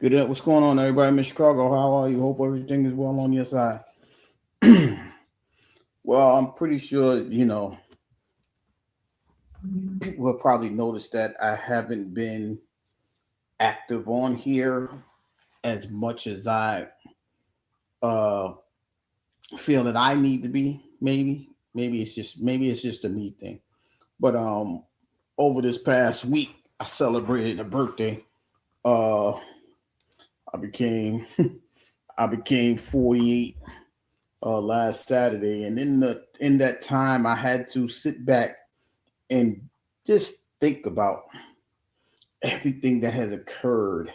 Good. What's going on, everybody? I'm in Chicago. How are you? Hope everything is well on your side. Well, I'm pretty sure people have probably noticed that I haven't been active on here as much as I uh feel that I need to be. Maybe it's just a me thing. But over this past week, I celebrated a birthday. Uh, I became I became 48 last Saturday, and in that time, I had to sit back and just think about everything that has occurred,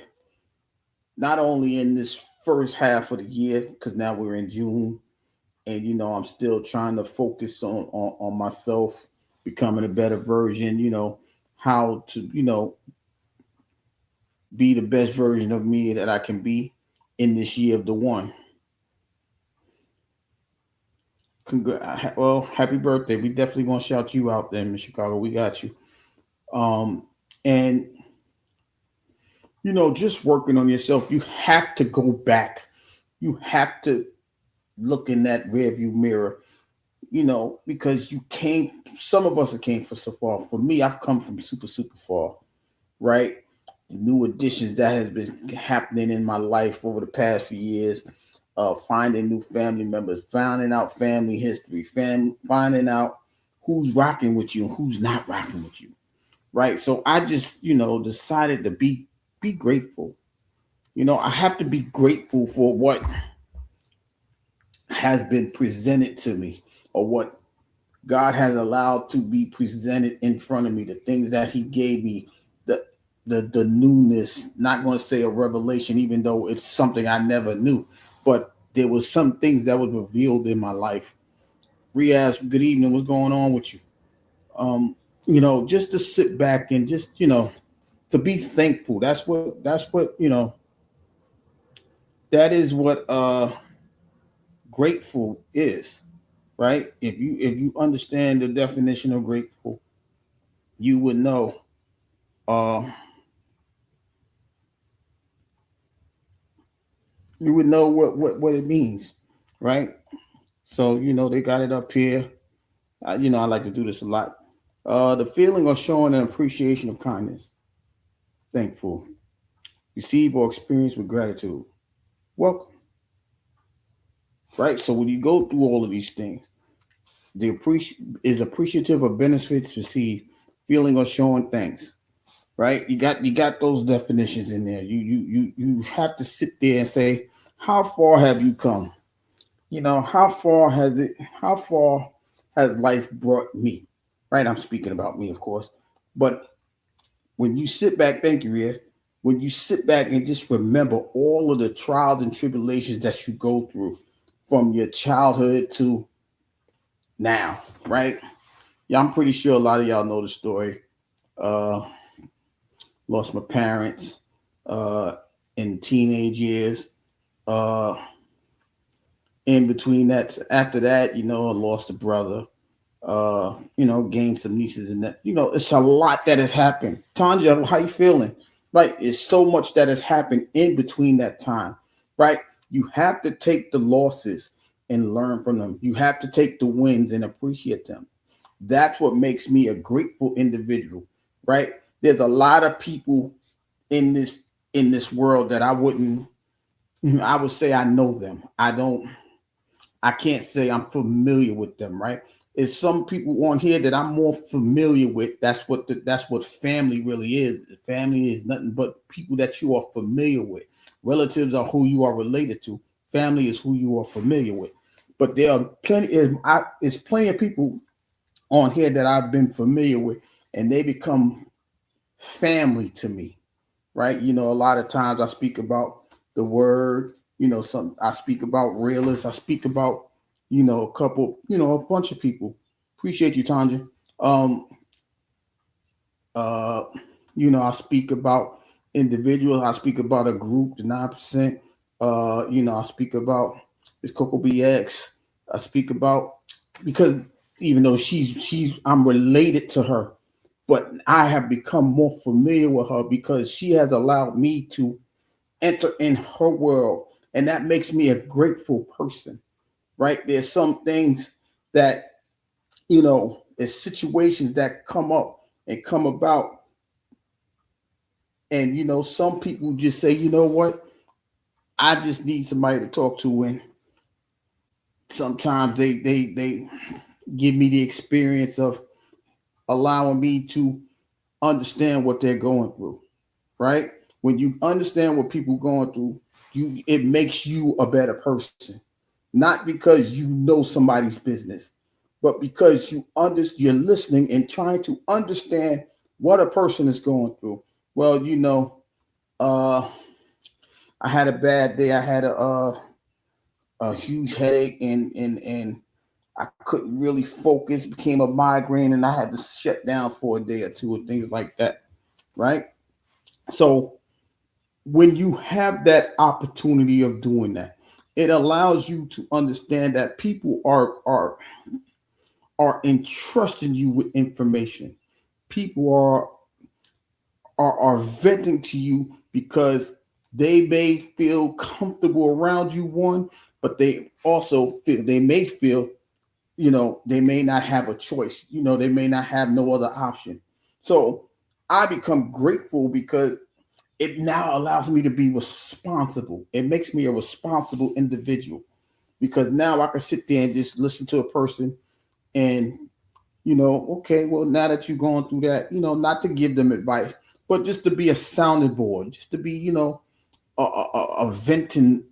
not only in this first half of the year, because now we're in June, and I'm still trying to focus on myself, becoming a better version. How to be the best version of me that I can be in this year of the one. Well, happy birthday! We definitely gonna shout you out there in Chicago. We got you. Um, and just working on yourself. You have to go back. You have to look in that rearview mirror, because you came, some of us have came for so far. For me, I've come from super, super far, right? New additions that has been happening in my life over the past few years, finding new family members, finding out family history, finding out who's rocking with you and who's not rocking with you, right? So I just, decided to be grateful. I have to be grateful for what has been presented to me, or what God has allowed to be presented in front of me, the things that He gave me, the the newness. Not going to say a revelation, even though it's something I never knew, but there was some things that was revealed in my life. Riaz, good evening. What's going on with you? Um, just to sit back and just to be thankful. That is what grateful is, right? If you understand the definition of grateful, you would know uh what it means, right? So they got it up here. I like to do this a lot. The feeling of showing an appreciation of kindness, thankful, receive or experience with gratitude, welcome, right? So when you go through all of these things, the is appreciative of benefits received, feeling or showing thanks, right? You got those definitions in there. You have to sit there and say, how far have you come? How far has it? How far has life brought me? Right? I'm speaking about me, of course. But when you sit back, thank you, Riaz. When you sit back and just remember all of the trials and tribulations that you go through from your childhood to now, right? Yeah, I'm pretty sure a lot of y'all know the story. Uh, Lost my parents uh, in teenage years. Uh, in between that, after that, I lost a brother. Gained some nieces, and that, it's a lot that has happened. Tanya, how you feeling? Right, it's so much that has happened in between that time. Right, you have to take the losses and learn from them. You have to take the wins and appreciate them. That's what makes me a grateful individual. Right, there's a lot of people in this world that I wouldn't. I would say I know them. I don't. I can't say I'm familiar with them, right? It's some people on here that I'm more familiar with. That's what family really is. Family is nothing but people that you are familiar with. Relatives are who you are related to. Family is who you are familiar with. But there are there's plenty of people on here that I've been familiar with, and they become family to me, right? A lot of times I speak about the word, some I speak about realists, I speak about, a couple, a bunch of people. Appreciate you, Tanya. Um, uh, I speak about individuals, I speak about a group, the 9%. I speak about this Coco BX. I speak about because even though she's I'm related to her, but I have become more familiar with her because she has allowed me to enter in her world, and that makes me a grateful person, right? There's some things that, there's situations that come up and come about, and some people just say, you know what, I just need somebody to talk to, and sometimes they give me the experience of allowing me to understand what they're going through, right? When you understand what people going through, it makes you a better person. Not because you know somebody's business, but because you're listening and trying to understand what a person is going through. Well, uh, I had a bad day. I had a huge headache, and I couldn't really focus. Became a migraine, and I had to shut down for a day or two, and things like that. Right. So when you have that opportunity of doing that, it allows you to understand that people are entrusting you with information. People are venting to you because they may feel comfortable around you, one, but they also may feel, they may not have a choice. They may not have no other option. So I become grateful because it now allows me to be responsible. It makes me a responsible individual because now I can sit there and just listen to a person and, okay, well, now that you're going through that, not to give them advice, but just to be a sounding board, just to be, a vented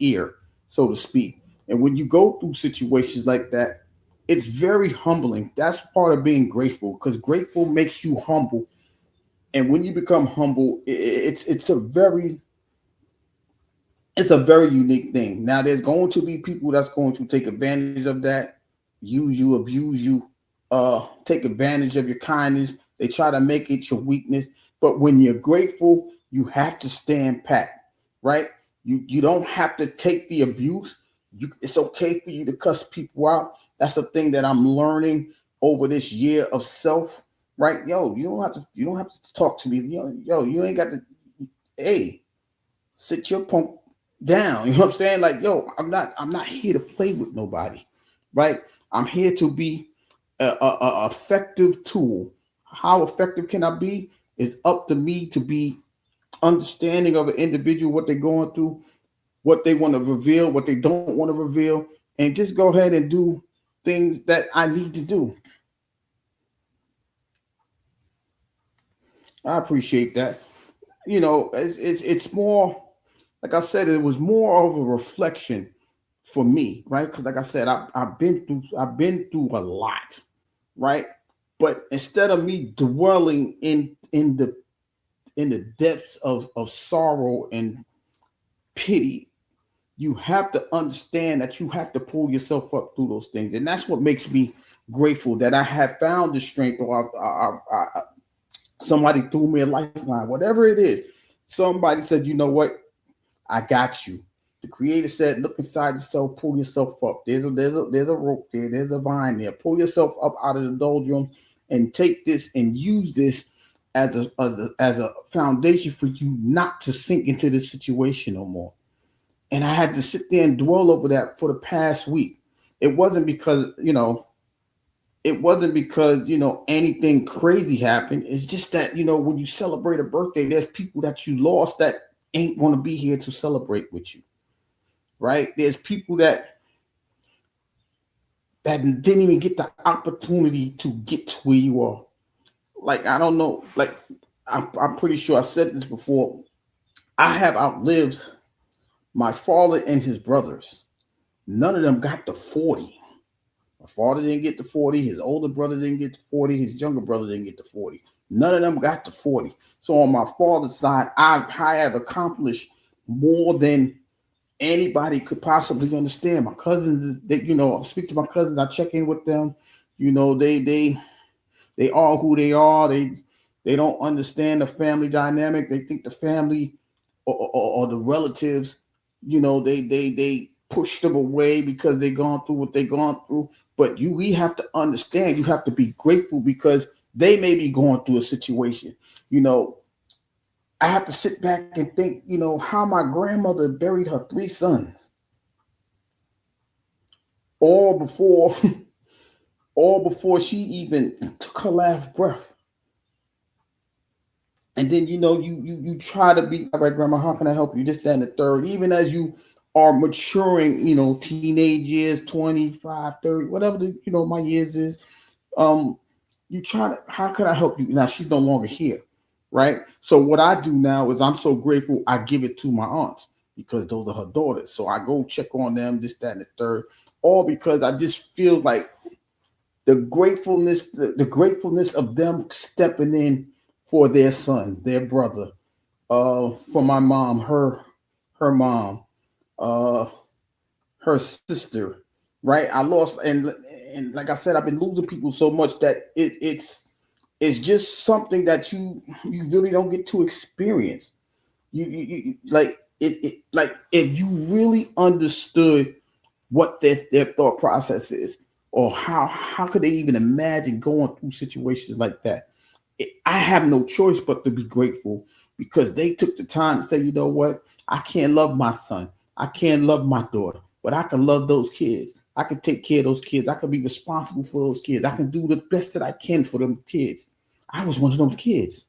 ear, so to speak. And when you go through situations like that, it's very humbling. That's part of being grateful, because grateful makes you humble. And when you become humble, it's a very unique thing. Now, there's going to be people that's going to take advantage of that, use you, abuse you, take advantage of your kindness. They try to make it your weakness. But when you're grateful, you have to stand pat, right? You don't have to take the abuse. It's okay for you to cuss people out. That's the thing that I'm learning over this year of self, right? Yo, you don't have to talk to me. You ain't got to. Hey, sit your punk down. You know what I'm saying? Like, yo, I'm not here to play with nobody, right? I'm here to be a effective tool. How effective can I be? It's up to me to be understanding of an individual, what they're going through, what they want to reveal, what they don't want to reveal, and just go ahead and do things that I need to do. I appreciate that. It's more, like I said, it was more of a reflection for me, right? Because like I said, I've been through a lot, right? But instead of me dwelling in the depths of sorrow and pity, you have to understand that you have to pull yourself up through those things, and that's what makes me grateful that I have found the strength, or somebody threw me a lifeline, whatever it is. Somebody said, you know what, I got you. The creator said, look inside yourself, pull yourself up. There's a rope there, there's a vine there. Pull yourself up out of the doldrum and take this and use this as a foundation for you not to sink into this situation no more. And I had to sit there and dwell over that for the past week. It wasn't because, anything crazy happened. It's just that, when you celebrate a birthday, there's people that you lost that ain't going to be here to celebrate with you, right? There's people that didn't even get the opportunity to get to where you are. Like, I don't know, like, I'm pretty sure I said this before. I have outlived my father and his brothers. None of them got to 40. My father didn't get to 40. His older brother didn't get to 40. His younger brother didn't get to 40. None of them got to 40. So on my father's side, I have accomplished more than anybody could possibly understand. My cousins, I speak to my cousins. I check in with them. They are who they are. They don't understand the family dynamic. They think the family or the relatives, they push them away because they gone through what they gone through. But we have to understand. You have to be grateful because they may be going through a situation. You know, I have to sit back and think, how my grandmother buried her three sons, all before, all before she even took her last breath. And then you try to be all right, grandma. How can I help you? Just that and the third. Even as you are maturing, teenage years, 25, 30, whatever my years is. Um, you try to. How could I help you? Now she's no longer here, right? So what I do now is I'm so grateful. I give it to my aunts because those are her daughters. So I go check on them, this, that, and the third, all because I just feel like the gratefulness of them stepping in for their son, their brother, for my mom, her mom, uh, her sister, right? I lost, and like I said, I've been losing people so much that it's just something that you really don't get to experience. Like like if you really understood what their thought process is, or how could they even imagine going through situations like that. I have no choice but to be grateful because they took the time to say, you know what, I can't love my son, I can't love my daughter, but I can love those kids, I can take care of those kids, I can be responsible for those kids, I can do the best that I can for them kids. I was one of those kids.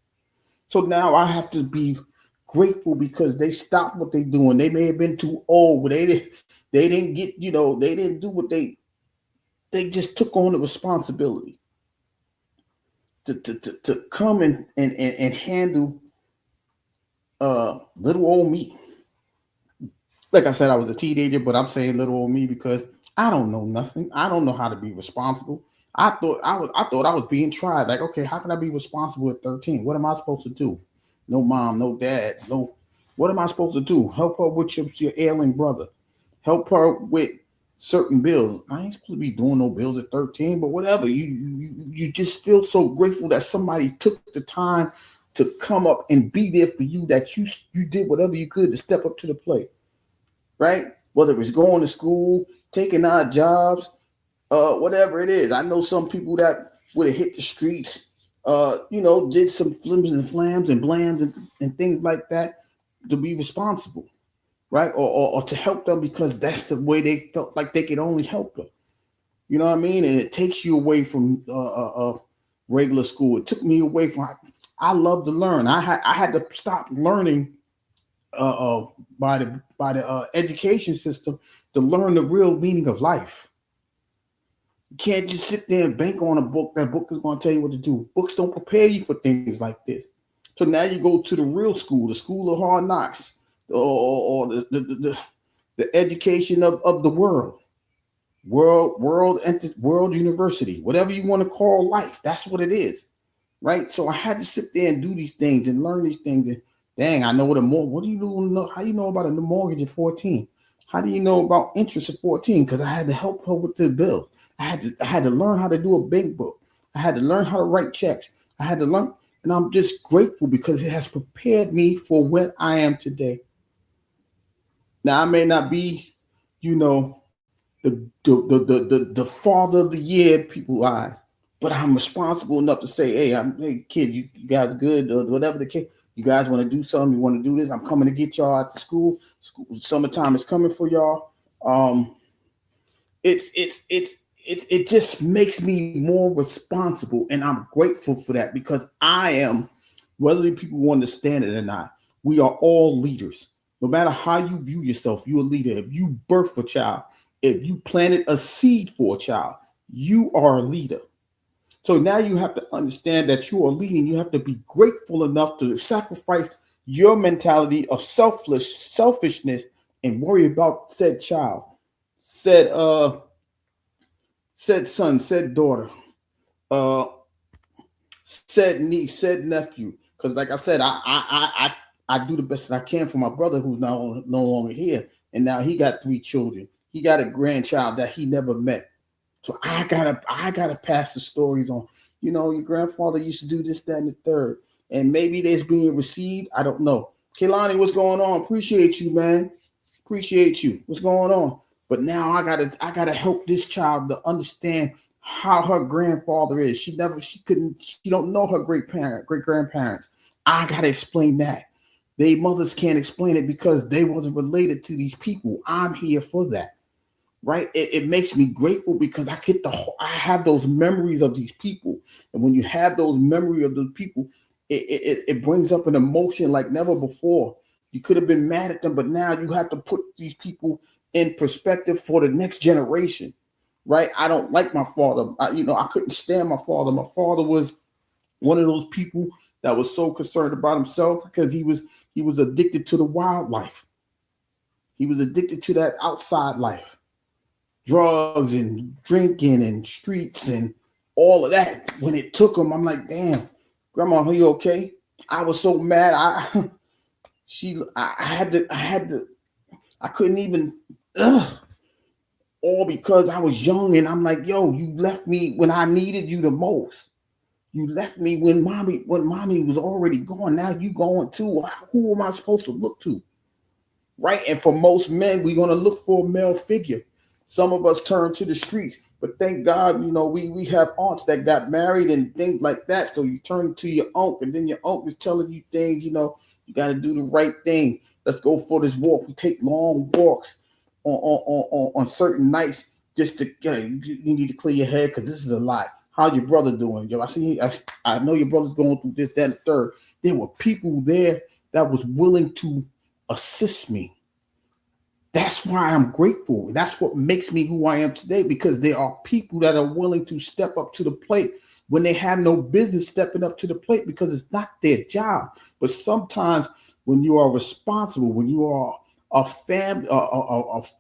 So now I have to be grateful because they stopped what they doing. They may have been too old, but they didn't get, they didn't do what they just took on the responsibility to come and handle little old me. Like I said, I was a teenager, but I'm saying little old me because I don't know nothing. I don't know how to be responsible. I thought I was being tried. Like, okay, how can I be responsible at 13? What am I supposed to do? No mom, no dads, no. What am I supposed to do? Help her with your ailing brother. Help her with certain bills. I ain't supposed to be doing no bills at 13, but whatever. You just feel so grateful that somebody took the time to come up and be there for you, that you did whatever you could to step up to the plate, right? Whether it's going to school, taking odd jobs, whatever it is. I know some people that would have hit the streets, did some flims and flams and blams and things like that to be responsible, right? Or to help them because that's the way they felt like they could only help them. You know what I mean? And it takes you away from regular school. It took me away from. I love to learn. I had to stop learning by the education system to learn the real meaning of life. You can't just sit there and bank on a book. That book is going to tell you what to do. Books don't prepare you for things like this. So now you go to the real school, the school of hard knocks, or the education of the world university, whatever you want to call life. That's what it is, right? So I had to sit there and do these things and learn these things. And dang, I know what do you know? How do you know about a mortgage at 14? How do you know about interest at 14? Because I had to help her with the bill. I had to learn how to do a bank book. I had to learn how to write checks. I had to learn, and I'm just grateful because it has prepared me for what I am today. Now I may not be, you know, the father of the year in people's eyes, but I'm responsible enough to say, hey kid, you guys good or whatever the case. You guys want to do something? You want to do this? I'm coming to get y'all at the school. Summertime is coming for y'all. Um, it just makes me more responsible, and I'm grateful for that because I am, whether people understand it or not, we are all leaders. No matter how you view yourself, you're a leader. If you birth a child, if you planted a seed for a child, you are a leader. So now you have to understand that you are leading. You have to be grateful enough to sacrifice your mentality of selfishness and worry about said child, said said son, said daughter, uh, said niece, said nephew. Because like I said, I do the best that I can for my brother who's now no longer here, and now he got three children. He got a grandchild that he never met. So I gotta pass the stories on. Your grandfather used to do this, that, and the third, and maybe there's being received. I don't know. Kehlani, what's going on? Appreciate you, man. Appreciate you. What's going on? But now I gotta help this child to understand how her grandfather is. She don't know her great grandparents. I gotta explain that. They mothers can't explain it because they wasn't related to these people. I'm here for that, right? It makes me grateful because I have those memories of these people, and when you have those memories of those people, it brings up an emotion like never before. You could have been mad at them, but now you have to put these people in perspective for the next generation, right? I don't like my father. I couldn't stand my father. My father was one of those people that was so concerned about himself because he was addicted to the wildlife. He was addicted to that outside life, drugs and drinking and streets and all of that. When it took him, I'm like, damn, grandma, are you okay? I was so mad. I couldn't even, ugh, all because I was young and I'm like, yo, you left me when I needed you the most. You left me when mommy was already gone. Now you going too. Who am I supposed to look to? Right? And for most men, we're gonna look for a male figure. Some of us turn to the streets, but thank God, we have aunts that got married and things like that. So you turn to your uncle, and then your uncle is telling you things. You got to do the right thing. Let's go for this walk. We take long walks on certain nights just to you need to clear your head because this is a lot. How your brother doing? Yo, I know your brother's going through this, that, and the third. There were people there that was willing to assist me. That's why I'm grateful. That's what makes me who I am today, because there are people that are willing to step up to the plate when they have no business stepping up to the plate because it's not their job. But sometimes when you are responsible, when you are a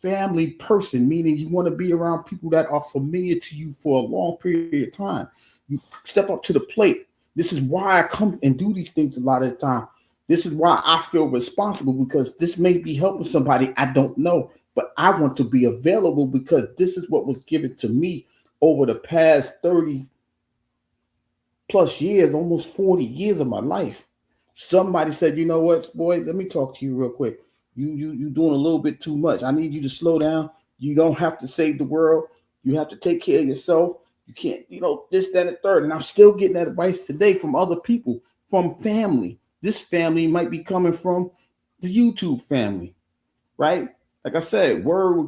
family person, meaning you want to be around people that are familiar to you for a long period of time, you step up to the plate. This is why I come and do these things a lot of the time. This is why I feel responsible, because this may be helping somebody I don't know, but I want to be available because this is what was given to me over the past 30 plus years, almost 40 years of my life. Somebody said, you know what, boy, let me talk to you real quick. You doing a little bit too much. I need you to slow down. You don't have to save the world. You have to take care of yourself. You can't, this, that, and the third. And I'm still getting that advice today from other people, from family. This family might be coming from the YouTube family, right? Like I said, word,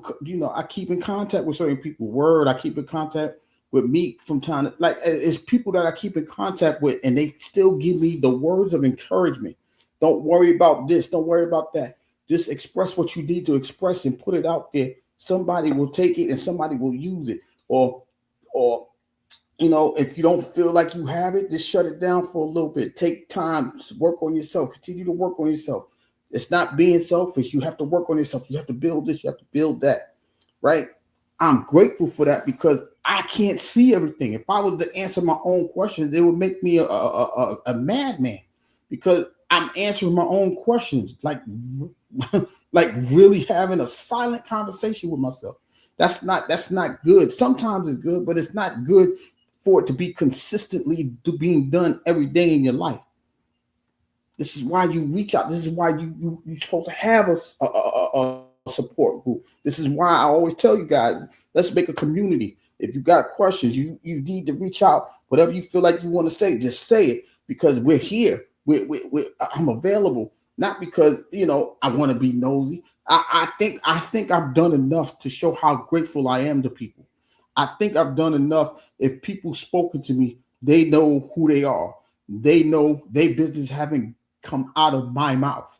I keep in contact with certain people. Word, I keep in contact with me from time to, like, it's people that I keep in contact with, and they still give me the words of encouragement. Don't worry about this. Don't worry about that. Just express what you need to express and put it out there. Somebody will take it and somebody will use it. Or if you don't feel like you have it, just shut it down for a little bit. Take time to work on yourself. Continue to work on yourself. It's not being selfish. You have to work on yourself. You have to build this. You have to build that, right? I'm grateful for that because I can't see everything. If I was to answer my own questions, it would make me a madman, because I'm answering my own questions, like like really having a silent conversation with myself. That's not good. Sometimes it's good, but it's not good for it to be consistently being done every day in your life. This is why you reach out. This is why you're supposed to have a support group. This is why I always tell you guys, let's make a community. If you got questions, you need to reach out. Whatever you feel like you want to say, just say it, because we're here. I'm available. Not because I want to be nosy. I think I've done enough to show how grateful I am to people. I think I've done enough. If people spoken to me, they know who they are. They know their business haven't come out of my mouth,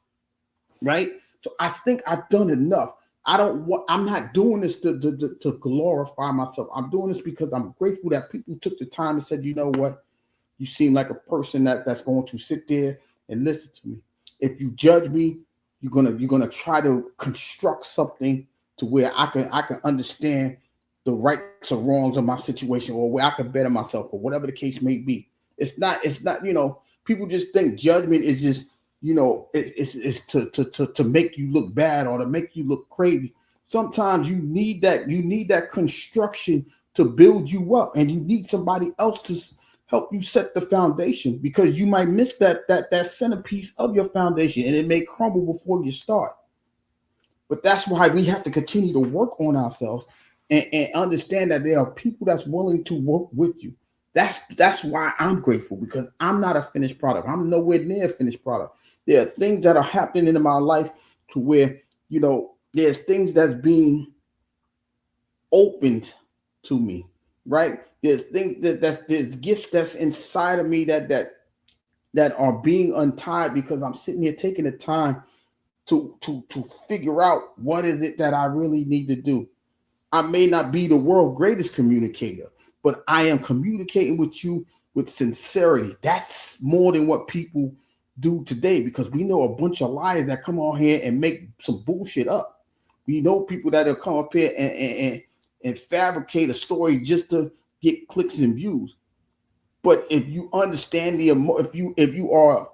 right? So I think I've done enough. I'm not doing this to glorify myself. I'm doing this because I'm grateful that people took the time and said, you know what, you seem like a person that's going to sit there and listen to me. If you judge me, you're gonna try to construct something to where I can understand the rights or wrongs of my situation, or where I can better myself, or whatever the case may be. It's not, people just think judgment is just, it's to make you look bad or to make you look crazy. Sometimes you need that construction to build you up, and you need somebody else to help you set the foundation, because you might miss that centerpiece of your foundation and it may crumble before you start. But that's why we have to continue to work on ourselves and understand that there are people that's willing to work with you. That's why I'm grateful, because I'm not a finished product. I'm nowhere near a finished product. There are things that are happening in my life to where, there's things that's being opened to me, right? There's things there's gifts that's inside of me that are being untied because I'm sitting here taking the time to figure out what is it that I really need to do. I may not be the world's greatest communicator, but I am communicating with you with sincerity. That's more than what people do today, because we know a bunch of liars that come on here and make some bullshit up. We know people that will come up here and fabricate a story just to get clicks and views. But if you understand if you are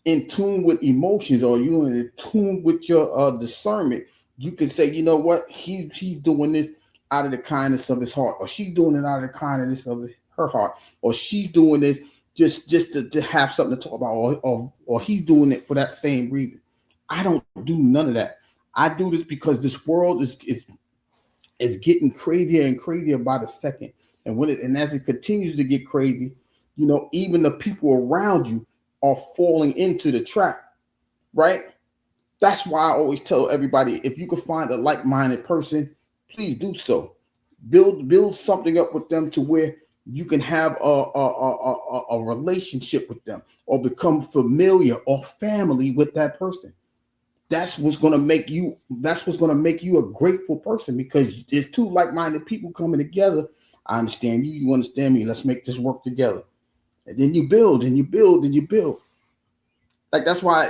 in tune with emotions, or you're in tune with your discernment, you can say, you know what, he's doing this out of the kindness of his heart, or she's doing it out of the kindness of her heart, or she's doing this just to have something to talk about, or he's doing it for that same reason. I don't do none of that. I do this because this world is getting crazier and crazier by the second. And as it continues to get crazy, even the people around you are falling into the trap, right? That's why I always tell everybody, if you can find a like-minded person, please do so. Build something up with them to where you can have a relationship with them, or become familiar or family with that person. That's what's going to make you a grateful person, because there's two like-minded people coming together. I understand you, you understand me. Let's make this work together. And then you build and you build and you build. Like, that's why,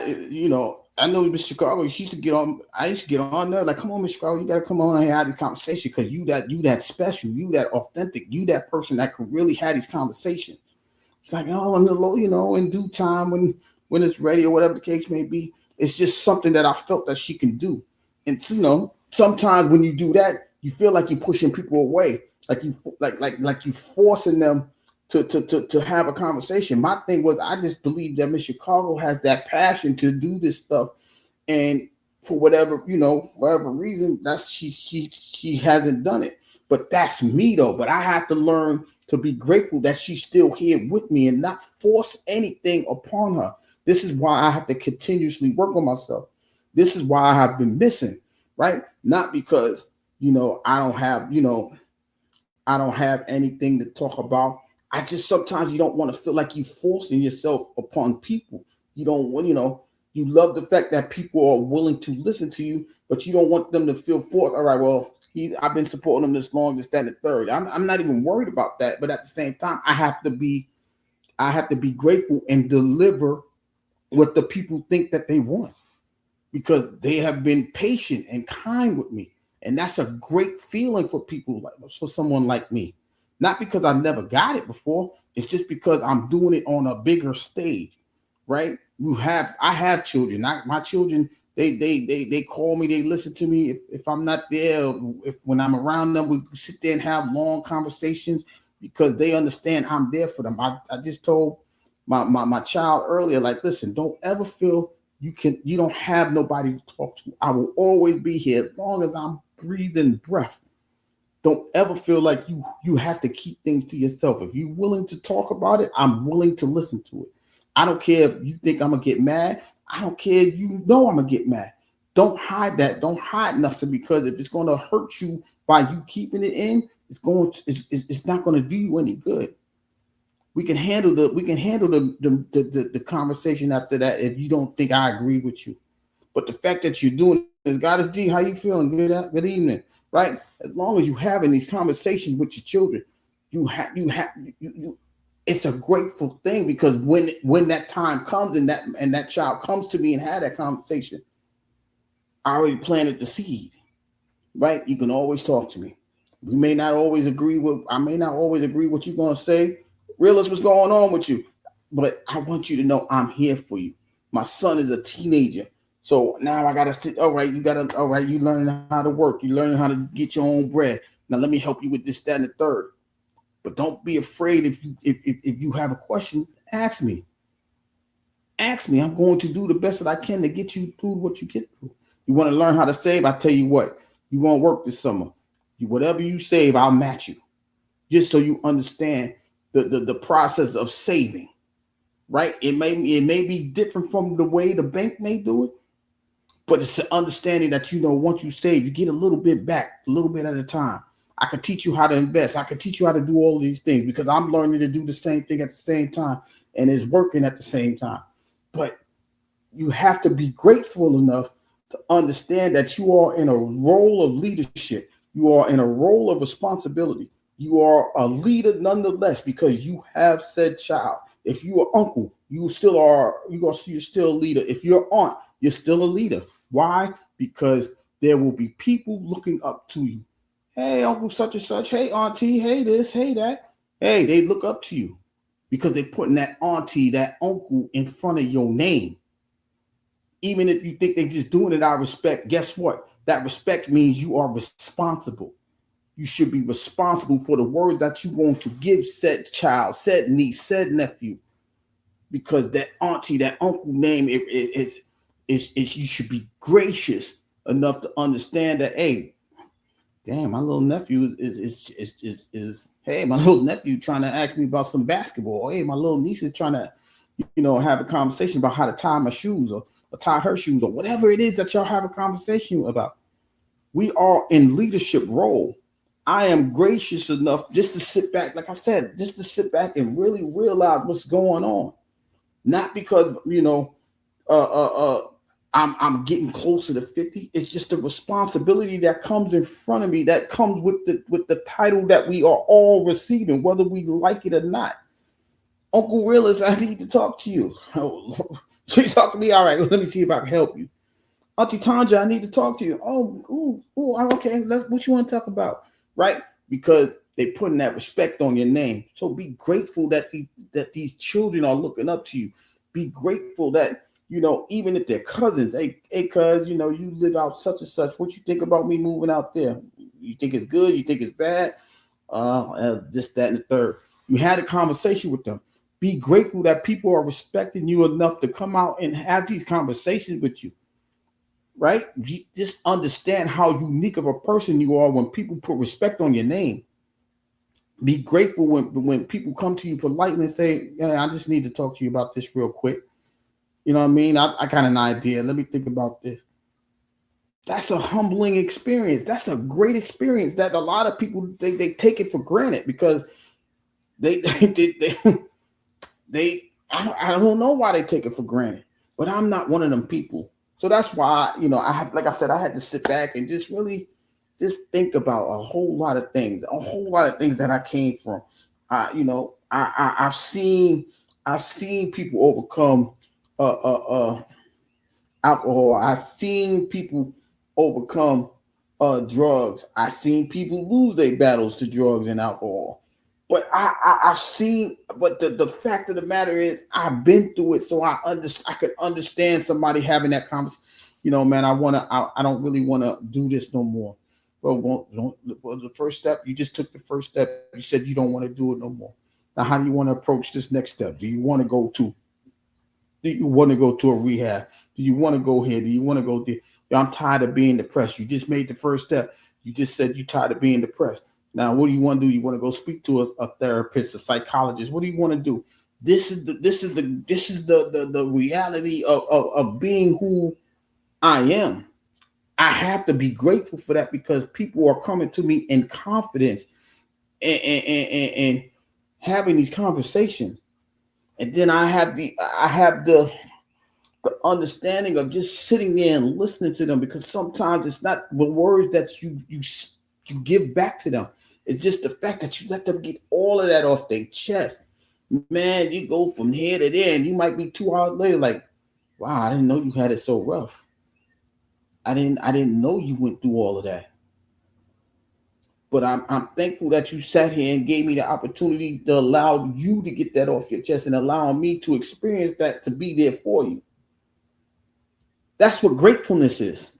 I know Miss Chicago, she used to get on. I used to get on there like, come on, Miss Chicago, you got to come on and have this conversation, because you that special, you that authentic, you that person that could really have these conversations. It's like, oh, in due time, when it's ready, or whatever the case may be. It's just something that I felt that she can do. And sometimes when you do that, you feel like you're pushing people away, like you forcing them to have a conversation. My thing was, I just believe that Miss Chicago has that passion to do this stuff, and for whatever reason, that's she hasn't done it. But that's me though. But I have to learn to be grateful that she's still here with me and not force anything upon her. This is why I have to continuously work on myself. This is why I have been missing, right? Not because I don't have anything to talk about. I just, sometimes you don't want to feel like you forcing yourself upon people. You don't want, you love the fact that people are willing to listen to you, but you don't want them to feel forced. All right, well, I've been supporting him this long, this, that, and the third. I'm not even worried about that. But at the same time, I have to be grateful and deliver what the people think that they want, because they have been patient and kind with me. And that's a great feeling for someone like me. Not because I never got it before. It's just because I'm doing it on a bigger stage, right? I have children. My children, they call me, they listen to me. If I'm not there, when I'm around them, we sit there and have long conversations, because they understand I'm there for them. I just told my child earlier, like, listen, don't ever feel you don't have nobody to talk to. I will always be here as long as I'm breathing breath. Don't ever feel like you have to keep things to yourself. If you're willing to talk about it, I'm willing to listen to it. I don't care if you think I'm gonna get mad. I don't care if I'm gonna get mad. Don't hide that. Don't hide nothing, because if it's gonna hurt you by you keeping it in, it's not gonna do you any good. We can handle the conversation after that if you don't think I agree with you. But the fact that you're doing is, God is D, how you feeling? Good evening, right? As long as you're having these conversations with your children, it's a grateful thing, because when that time comes and that child comes to me and had that conversation, I already planted the seed, right? You can always talk to me. I may not always agree what you're gonna say. Realize what's going on with you, but I want you to know I'm here for you. My son is a teenager, so now I gotta sit. All right, you learning how to work. You learning how to get your own bread. Now let me help you with this, that, and the third. But don't be afraid. If you have a question, ask me. Ask me. I'm going to do the best that I can to get you through what you get through. You want to learn how to save? I tell you what. You want to work this summer. Whatever you save, I'll match you. Just so you understand the process of saving, right? It may be different from the way the bank may do it, but it's the understanding that once you save, you get a little bit back, a little bit at a time. I can teach you how to invest. I can teach you how to do all these things because I'm learning to do the same thing at the same time, and it's working at the same time. But you have to be grateful enough to understand that you are in a role of leadership. You are in a role of responsibility. You are a leader nonetheless because you have said child. If you are uncle, you still are. You're still a leader. If you're aunt, you're still a leader. Why? Because there will be people looking up to you. Hey, uncle such and such. Hey, auntie. Hey, this. Hey, that. Hey, they look up to you because they're putting that auntie, that uncle in front of your name. Even if you think they're just doing it out of respect, guess what? That respect means you are responsible. You should be responsible for the words that you're going to give said child, said niece, said nephew, because that auntie, that uncle name is you should be gracious enough to understand that, hey, damn, my little nephew is hey, my little nephew trying to ask me about some basketball. Or, hey, my little niece is trying to, have a conversation about how to tie my shoes or tie her shoes or whatever it is that y'all have a conversation about. We are in leadership role. I am gracious enough just to sit back, like I said, just to sit back and really realize what's going on. Not because, I'm getting closer to 50. It's just the responsibility that comes in front of me, that comes with the title that we are all receiving, whether we like it or not. Uncle Realist, I need to talk to you. She talk to me. All right, let me see if I can help you. Auntie Tanja, I need to talk to you. Oh, okay. What you want to talk about, right? Because they putting that respect on your name. So be grateful that these children are looking up to you. Be grateful that even if they're cousins. Hey, cuz, you live out such and such. What you think about me moving out there? You think it's good? You think it's bad? This, that, and the third. You had a conversation with them. Be grateful that people are respecting you enough to come out and have these conversations with you. Right? Just understand how unique of a person you are when people put respect on your name. Be grateful when people come to you politely and say, I just need to talk to you about this real quick. You know what I mean? I got an idea. Let me think about this. That's a humbling experience. That's a great experience that a lot of people they take it for granted because they I don't know why they take it for granted, but I'm not one of them people. So that's why, I had, like I said, I had to sit back and just really just think about a whole lot of things that I came from. I've seen people overcome alcohol. I've seen people overcome drugs. I've seen people lose their battles to drugs and alcohol. But I've seen, but the fact of the matter is, I've been through it, so I could understand somebody having that conversation. Man, I don't really want to do this no more. Well, the first step, you just took the first step. You said you don't want to do it no more. Now, how do you want to approach this next step? Do you want to go to a rehab? Do you want to go here? Do you want to go there? I'm tired of being depressed. You just made the first step. You just said you're tired of being depressed. Now, what do you want to do? You want to go speak to a therapist, a psychologist? What do you want to do? This is the reality of being who I am. I have to be grateful for that because people are coming to me in confidence and having these conversations. And then I have the understanding of just sitting there and listening to them, because sometimes it's not the words that you give back to them. It's just the fact that you let them get all of that off their chest. Man, you go from here to there and you might be 2 hours later like, wow, I didn't know you had it so rough. I didn't know you went through all of that. But I'm thankful that you sat here and gave me the opportunity to allow you to get that off your chest and allow me to experience that, to be there for you. That's what gratefulness is.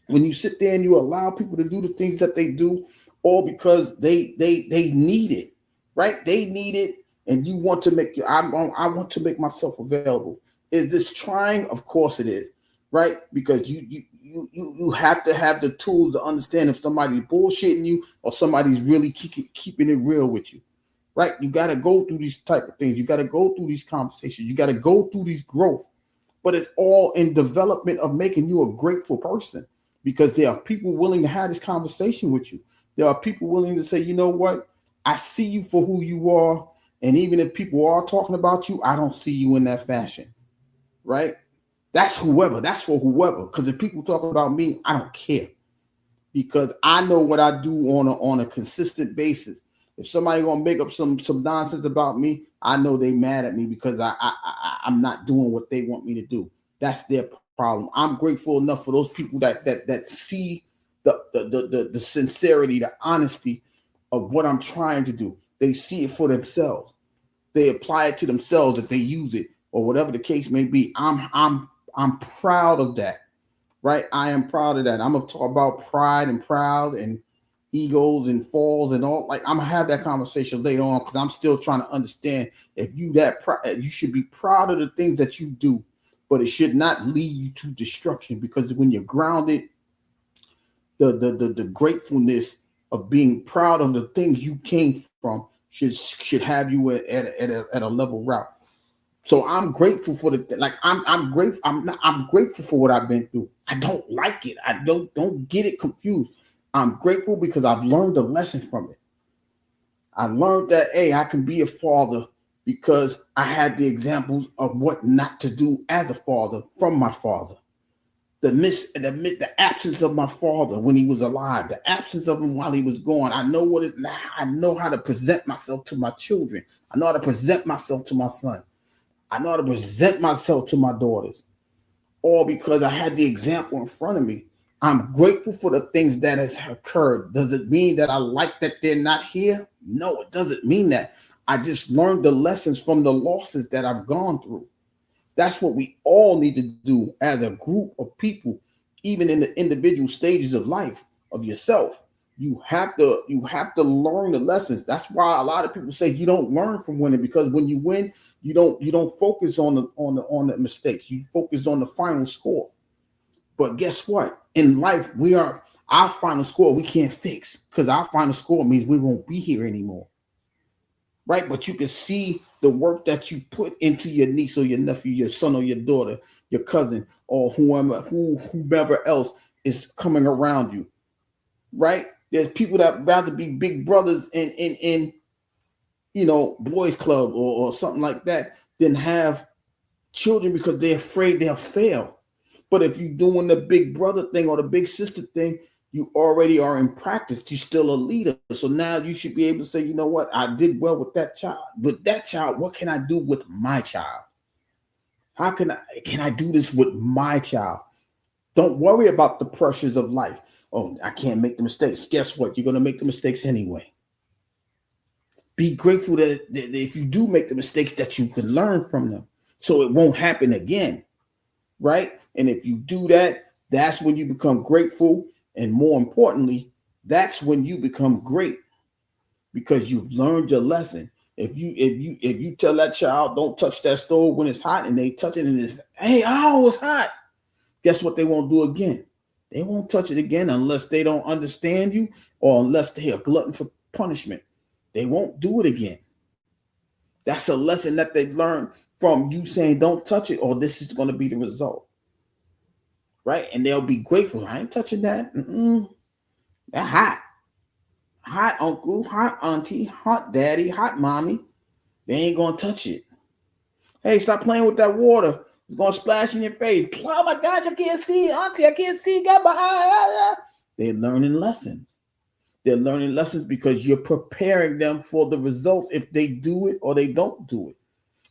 When you sit there and you allow people to do the things that they do, all because they need it, right? They need it, and you want to make I want to make myself available. Is this trying? Of course it is, right? Because you have to have the tools to understand if somebody's bullshitting you or somebody's really keeping it real with you. right? You got to go through these type of things. You got to go through these conversations. You got to go through these growth. But it's all in development of making you a grateful person, because there are people willing to have this conversation with you. There are people willing to say, you know what? I see you for who you are. And even if people are talking about you, I don't see you in that fashion, right? That's whoever. That's for whoever. Because if people talk about me, I don't care, because I know what I do on a consistent basis. If somebody gonna make up some nonsense about me, I know they mad at me because I'm not doing what they want me to do. That's their problem. I'm grateful enough for those people that see the sincerity, the honesty of what I'm trying to do. They see it for themselves. They apply it to themselves, if they use it or whatever the case may be. I'm proud of that, right? I am proud of that. I'm gonna talk about pride and proud and egos and falls and all. Like, I'm gonna have that conversation later on, because I'm still trying to understand, if you you should be proud of the things that you do, but it should not lead you to destruction. Because when you're grounded, the gratefulness of being proud of the things you came from should have you at a level route. So I'm grateful for I'm grateful. I'm grateful for what I've been through. I don't like it. I don't get it confused. I'm grateful because I've learned a lesson from it. I learned that, hey, I can be a father because I had the examples of what not to do as a father from my father. The absence of my father when he was alive, the absence of him while he was gone. I know how to present myself to my children. I know how to present myself to my son. I know how to present myself to my daughters, all because I had the example in front of me. I'm grateful for the things that has occurred. Does it mean that I like that they're not here? No, it doesn't mean that. I just learned the lessons from the losses that I've gone through. That's what we all need to do as a group of people, even in the individual stages of life of yourself. You have to learn the lessons. That's why a lot of people say you don't learn from winning, because when you win, you don't focus on the mistakes. You focus on the final score. But guess what? In life, our final score we can't fix, because our final score means we won't be here anymore. Right? But you can see the work that you put into your niece or your nephew, your son or your daughter, your cousin, or whomever else is coming around you. Right? There's people that rather be big brothers in boys club or something like that than have children, because they're afraid they'll fail. But if you're doing the big brother thing or the big sister thing, you already are in practice. You're still a leader. So now you should be able to say, you know what? I did well with that child. With that child, what can I do with my child? How can I do this with my child? Don't worry about the pressures of life. Oh, I can't make the mistakes. Guess what? You're going to make the mistakes anyway. Be grateful that if you do make the mistakes, that you can learn from them, so it won't happen again. Right? And if you do that, that's when you become grateful. And more importantly, that's when you become great, because you've learned your lesson. If you tell that child, don't touch that stove when it's hot, and they touch it and it's, hey, oh, it's hot. Guess what they won't do again? They won't touch it again unless they don't understand you, or unless they're a glutton for punishment. They won't do it again. That's a lesson that they learned from you saying, don't touch it, or this is going to be the result. Right? And they'll be grateful. I ain't touching that. That hot. Hot uncle, hot auntie, hot daddy, hot mommy. They ain't going to touch it. Hey, stop playing with that water. It's going to splash in your face. Oh my gosh, I can't see. Auntie, I can't see. Got my eye. They're learning lessons. They're learning lessons because you're preparing them for the results if they do it or they don't do it.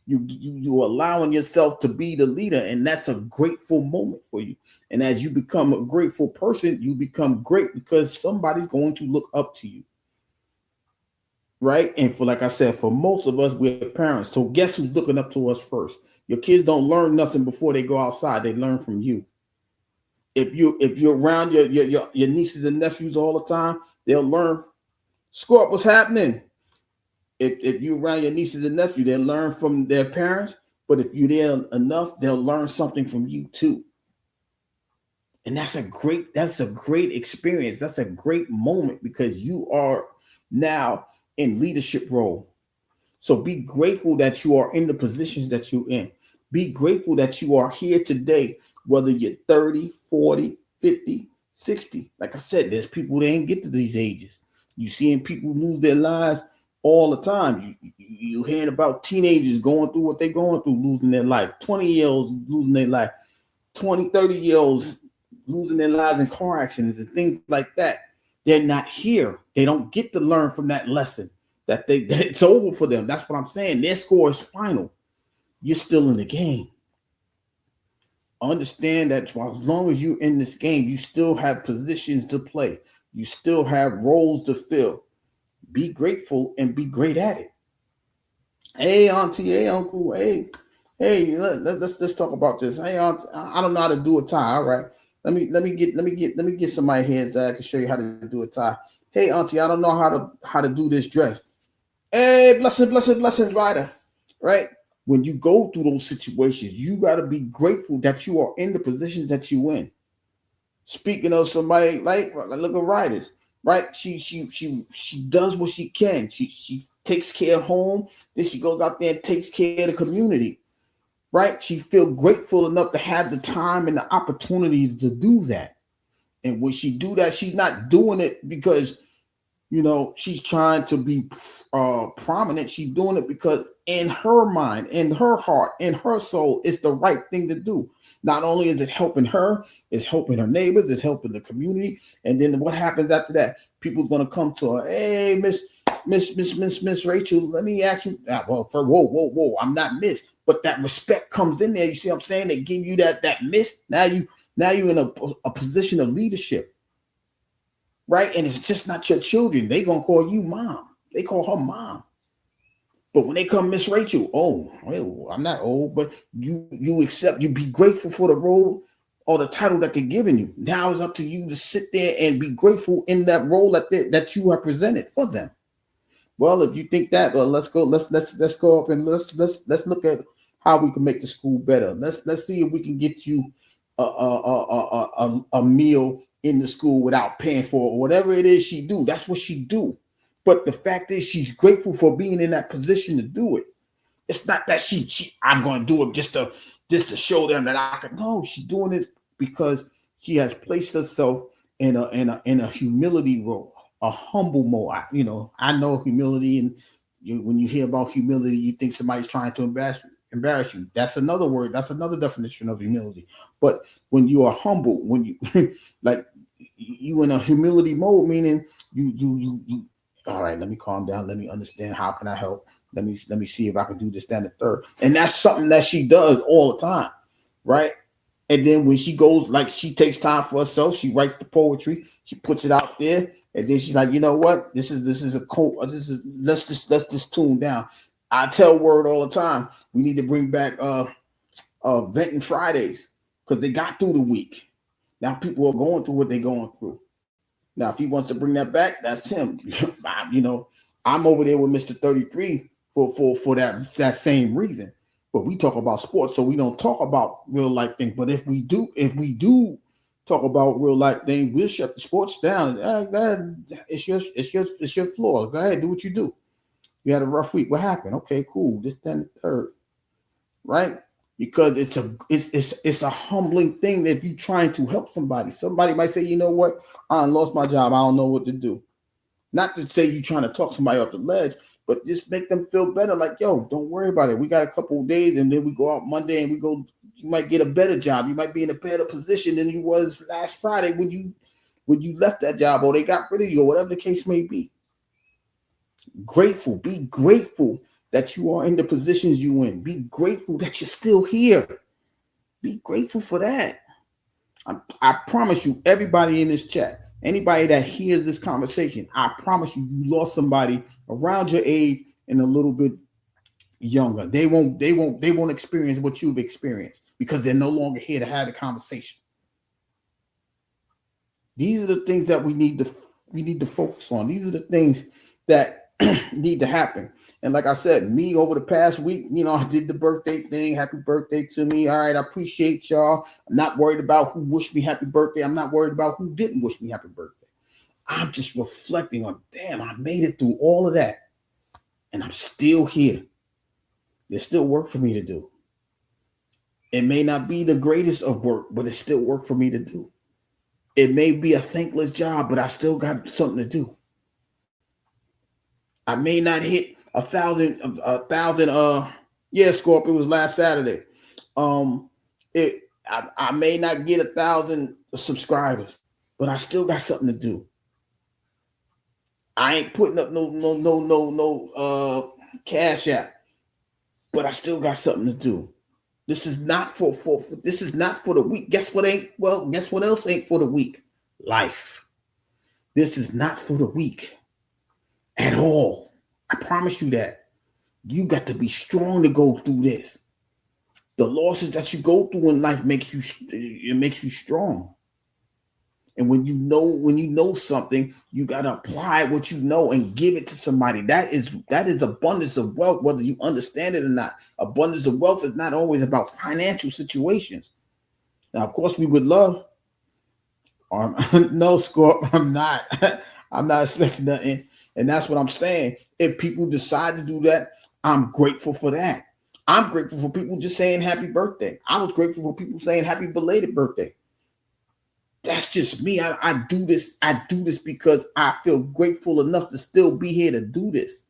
You're allowing yourself to be the leader, and that's a grateful moment for you. And as you become a grateful person, you become great because somebody's going to look up to you. Right? And like I said, for most of us, we're parents. So guess who's looking up to us first? Your kids don't learn nothing before they go outside. They learn from you. If you're around your nieces and nephews all the time, they'll learn. Score up, what's happening? If you're around your nieces and nephews, they'll learn from their parents. But if you're there enough, they'll learn something from you too. And that's a great experience. That's a great moment, because you are now in leadership role. So be grateful that you are in the positions that you're in. Be grateful that you are here today, whether you're 30, 40, 50, 60. Like I said, there's people that ain't get to these ages. You seeing people lose their lives all the time. You hearing about teenagers going through what they're going through, losing their life. 20-year-olds losing their life. 20, 30-year-olds losing their lives in car accidents and things like that. They're not here. They don't get to learn from that lesson that it's over for them. That's what I'm saying. Their score is final. You're still in the game. Understand that as long as you're in this game, you still have positions to play. You still have roles to fill. Be grateful and be great at it. Hey, auntie. Hey, uncle. Hey. Let's talk about this. Hey, auntie, I don't know how to do a tie. All right. Let me get somebody here that I can show you how to do a tie. Hey, auntie, I don't know how to do this dress. Hey, blessings, Ryder. Right? When you go through those situations, you got to be grateful that you are in the positions that you in. Speaking of somebody like look at Riders, right? She does what she can. She takes care of home. Then she goes out there and takes care of the community, right? She feel grateful enough to have the time and the opportunities to do that. And when she do that, she's not doing it because she's trying to be prominent. She's doing it because in her mind, in her heart, in her soul, it's the right thing to do. Not only is it helping her, it's helping her neighbors, it's helping the community. And then what happens after that? People's going to come to her. Hey, Miss Rachel, let me ask you. Whoa. I'm not Miss. But that respect comes in there. You see what I'm saying? They give you that Miss. Now you're in a position of leadership. Right? And it's just not your children. They gonna call you mom. They call her mom. But when they come Miss Rachel, well, I'm not old, but you accept, you be grateful for the role or the title that they're giving you. Now it's up to you to sit there and be grateful in that role that you have presented for them. Well, if you think that, well, let's go up and let's look at how we can make the school better. Let's see if we can get you a meal in the school without paying for it. Whatever it is she do, that's what she do. But the fact is, she's grateful for being in that position to do it. It's not that I'm going to do it just to show them that I can. No, she's doing it because she has placed herself in a humility role, a humble mode. I know humility, and when you hear about humility, you think somebody's trying to embarrass you. That's another word. That's another definition of humility. But when you are humble, when you like you in a humility mode, meaning you all right, let me calm down, let me understand, how can I help, let me see if I can do this, that, and the third. And that's something that she does all the time, right? And then when she goes, like, she takes time for herself, she writes the poetry, she puts it out there, and then she's like, you know what, this is a quote, let's just tune down. I tell Word all the time, we need to bring back Venting Fridays, because they got through the week. Now people are going through what they're going through. Now, if he wants to bring that back, that's him. I'm over there with Mr. 33 for that same reason. But we talk about sports, so we don't talk about real life things. But if we do talk about real life things, we'll shut the sports down. It's your floor. Go ahead, do what you do. You had a rough week. What happened? Okay, cool. This, then, the third. Right? Because it's a humbling thing that if you're trying to help somebody. Somebody might say, you know what? I lost my job. I don't know what to do. Not to say you're trying to talk somebody off the ledge, but just make them feel better. Like, yo, don't worry about it. We got a couple of days, and then we go out Monday and we go. You might get a better job. You might be in a better position than you was last Friday when you left that job, or they got rid of you, or whatever the case may be. Grateful. Be grateful that you are in the positions you in. Be grateful that you're still here. Be grateful for that. I promise you, everybody in this chat, anybody that hears this conversation, I promise you lost somebody around your age and a little bit younger. They won't experience what you've experienced because they're no longer here to have the conversation. These are the things that we need to focus on. These are the things that need to happen. And like I said, me over the past week, I did the birthday thing. Happy birthday to me. All right, I appreciate y'all. I'm not worried about who wished me happy birthday. I'm not worried about who didn't wish me happy birthday. I'm just reflecting on, damn, I made it through all of that. and I'm still here. There's still work for me to do. It may not be the greatest of work, but it's still work for me to do. It may be a thankless job, but I still got something to do. I may not hit a thousand. Yeah, Scorp. It was last Saturday. I may not get 1,000 subscribers, but I still got something to do. I ain't putting up no cash app, but I still got something to do. This is not for this is not for the weak. Guess what else ain't for the weak? Life. This is not for the weak at all. I promise you that. You got to be strong to go through this. The losses that you go through in life makes you strong. And when you know something, you got to apply what you know and give it to somebody. That is abundance of wealth, whether you understand it or not. Abundance of wealth is not always about financial situations. Now, of course, we would love. No, Scorp, I'm not. I'm not expecting nothing. And that's what I'm saying. If people decide to do that, I'm grateful for that. I'm grateful for people just saying happy birthday. I was grateful for people saying happy belated birthday. That's just me. I do this. I do this because I feel grateful enough to still be here to do this.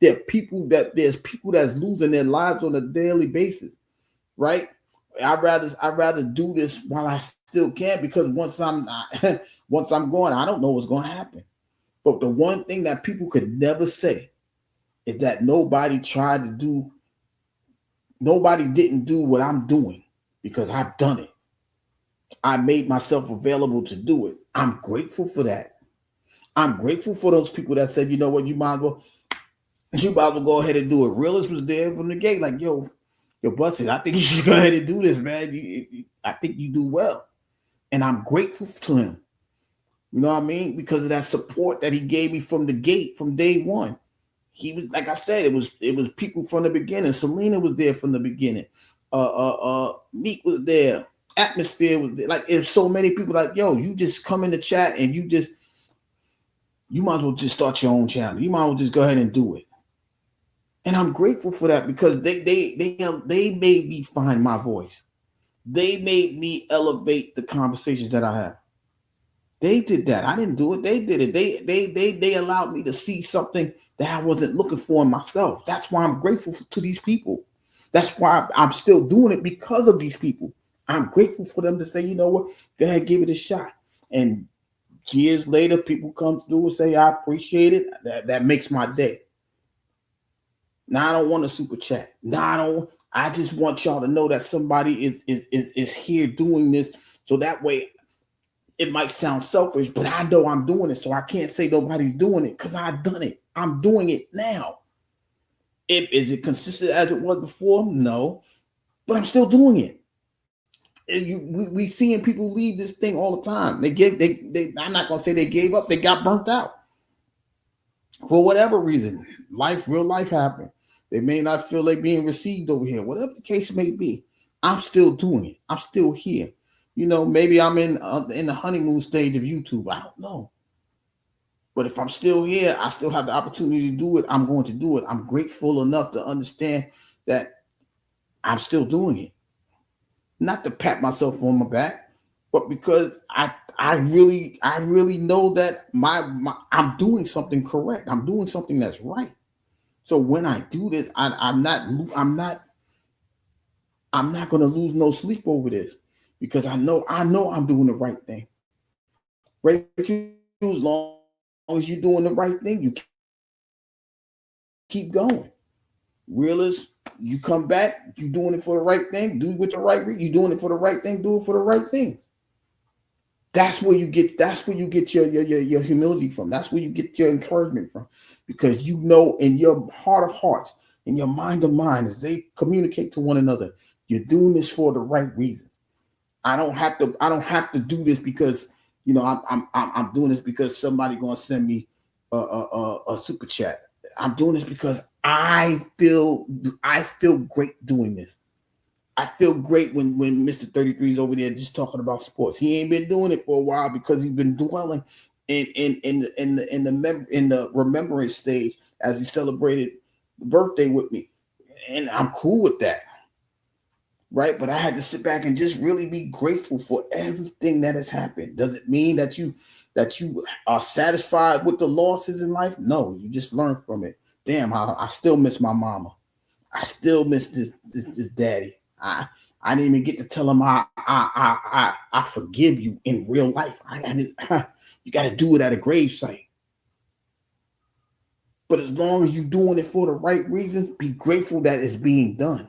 There's people that's losing their lives on a daily basis, right? I'd rather do this while I still can, because once I'm gone, I don't know what's going to happen. But the one thing that people could never say is that nobody didn't do what I'm doing, because I've done it. I made myself available to do it. I'm grateful for that. I'm grateful for those people that said, you know what, you might as well go ahead and do it. Realist was there from the gate, like, yo, Busted, I think you should go ahead and do this, man. I think you do well. And I'm grateful to him. You know what I mean? Because of that support that he gave me from the gate, from day one. He was, like I said, it was people from the beginning. Selena was there from the beginning. Meek was there. Atmosphere was there. Like, if so many people, like, yo, you just come in the chat and you might as well just start your own channel. You might as well just go ahead and do it. And I'm grateful for that, because they made me find my voice. They made me elevate the conversations that I have. They did that. I didn't do it. They did it. They allowed me to see something that I wasn't looking for in myself. That's why I'm grateful to these people. That's why I'm still doing it, because of these people. I'm grateful for them to say, you know what, go ahead, give it a shot. And years later, people come through and say, I appreciate it. That makes my day. Now I don't want a super chat. Now I just want y'all to know that somebody is here doing this. So that way, it might sound selfish, but I know I'm doing it. So I can't say nobody's doing it, because I've done it. I'm doing it now. Is it consistent as it was before? No, but I'm still doing it. And we seeing people leave this thing all the time. I'm not gonna say they gave up. They got burnt out for whatever reason. Real life happened. They may not feel like being received over here. Whatever the case may be, I'm still doing it. I'm still here. You know, maybe I'm in the honeymoon stage of YouTube. I don't know. But if I'm still here, I still have the opportunity to do it. I'm going to do it. I'm grateful enough to understand that I'm still doing it. Not to pat myself on my back, but because I really know that I'm doing something correct. I'm doing something that's right. So when I do this, I'm not going to lose no sleep over this, because I know I'm doing the right thing. Right? As long as you're doing the right thing, you keep going. Realist, you come back, you doing it for the right thing, do it with the right reason. You doing it for the right thing, do it for the right things. That's where you get your humility from. That's where you get your encouragement from, because you know in your heart of hearts, in your mind of mind, as they communicate to one another, you're doing this for the right reason. I don't have to do this because, you know, I'm doing this because somebody gonna send me a super chat. I'm doing this because I feel great doing this. I feel great when Mr. 33 is over there just talking about sports. He ain't been doing it for a while because he's been dwelling in the remembrance stage as he celebrated birthday with me, and I'm cool with that, right? But I had to sit back and just really be grateful for everything that has happened. Does it mean that you are satisfied with the losses in life? No, you just learn from it. Damn, I still miss my mama. I still miss this daddy. I didn't even get to tell him I forgive you in real life. You got to do it at a gravesite. But as long as you're doing it for the right reasons, be grateful that it's being done.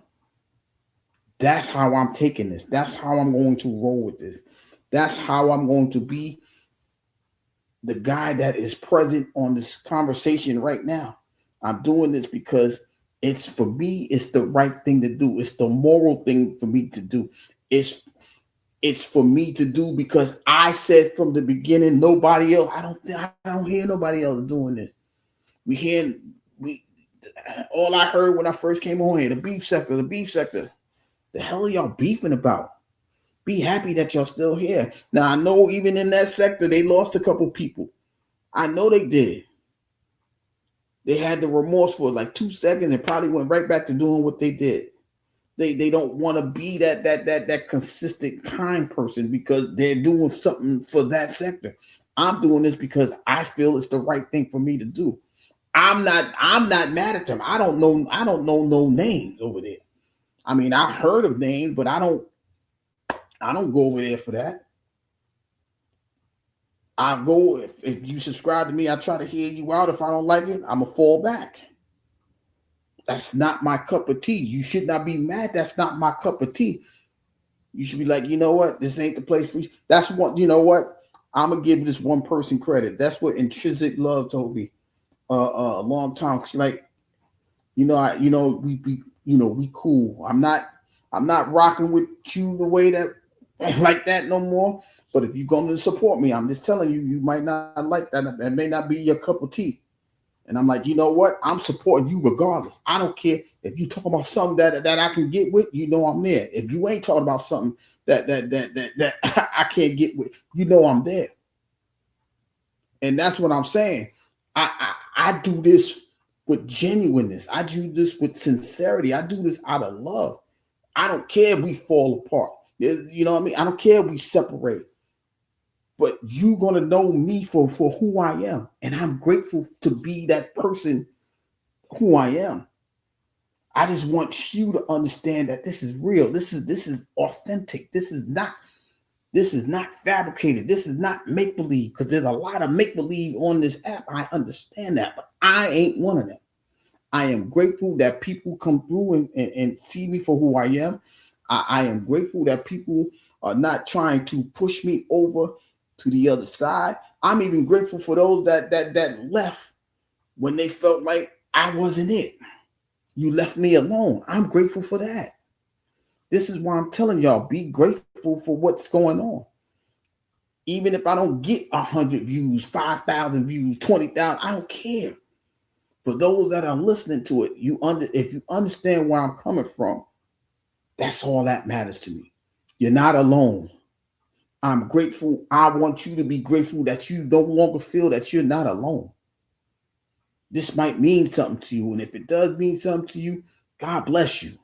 That's how I'm taking this. That's how I'm going to roll with this. That's how I'm going to be the guy that is present on this conversation right now. I'm doing this because it's, for me, it's the right thing to do. It's the moral thing for me to do. It's for me to do because I said from the beginning, nobody else. I don't hear nobody else doing this. All I heard when I first came on here, the beef sector. The hell are y'all beefing about? Be happy that y'all still here. Now I know even in that sector they lost a couple people. I know they did. They had the remorse for like 2 seconds and probably went right back to doing what they did. They don't want to be that consistent kind person because they're doing something for that sector. I'm doing this because I feel it's the right thing for me to do. I'm not mad at them. I don't know no names over there. I mean, I heard of names, but I don't go over there for that. I go if you subscribe to me, I try to hear you out. If I don't like it, I'm gonna fall back. That's not my cup of tea. You should not be mad. That's not my cup of tea. You should be like, you know what? This ain't the place for you. That's what, you know what? I'm gonna give this one person credit. That's what Intrinsic Love told me a long time. Like, we cool. I'm not rocking with you the way that like that no more. But if you're going to support me, I'm just telling you, you might not like that. That may not be your cup of tea. And I'm like, you know what? I'm supporting you regardless. I don't care if you talk about something that I can get with. You know I'm there. If you ain't talking about something that I can't get with, you know I'm there. And that's what I'm saying. I do this with genuineness. I do this with sincerity. I do this out of love. I don't care if we fall apart. You know what I mean? I don't care if we separate. But you're going to know me for who I am. And I'm grateful to be that person who I am. I just want you to understand that this is real. This is authentic. This is not fabricated. This is not make-believe, because there's a lot of make-believe on this app. I understand that, but I ain't one of them. I am grateful that people come through and see me for who I am. I am grateful that people are not trying to push me over to the other side. I'm even grateful for those that left when they felt like I wasn't it. You left me alone. I'm grateful for that. This is why I'm telling y'all, be grateful for what's going on. Even if I don't get 100 views, 5,000 views, 20,000, I don't care. For those that are listening to it, if you understand where I'm coming from, that's all that matters to me. You're not alone. I'm grateful. I want you to be grateful that you no longer feel that you're not alone. This might mean something to you. And if it does mean something to you, God bless you.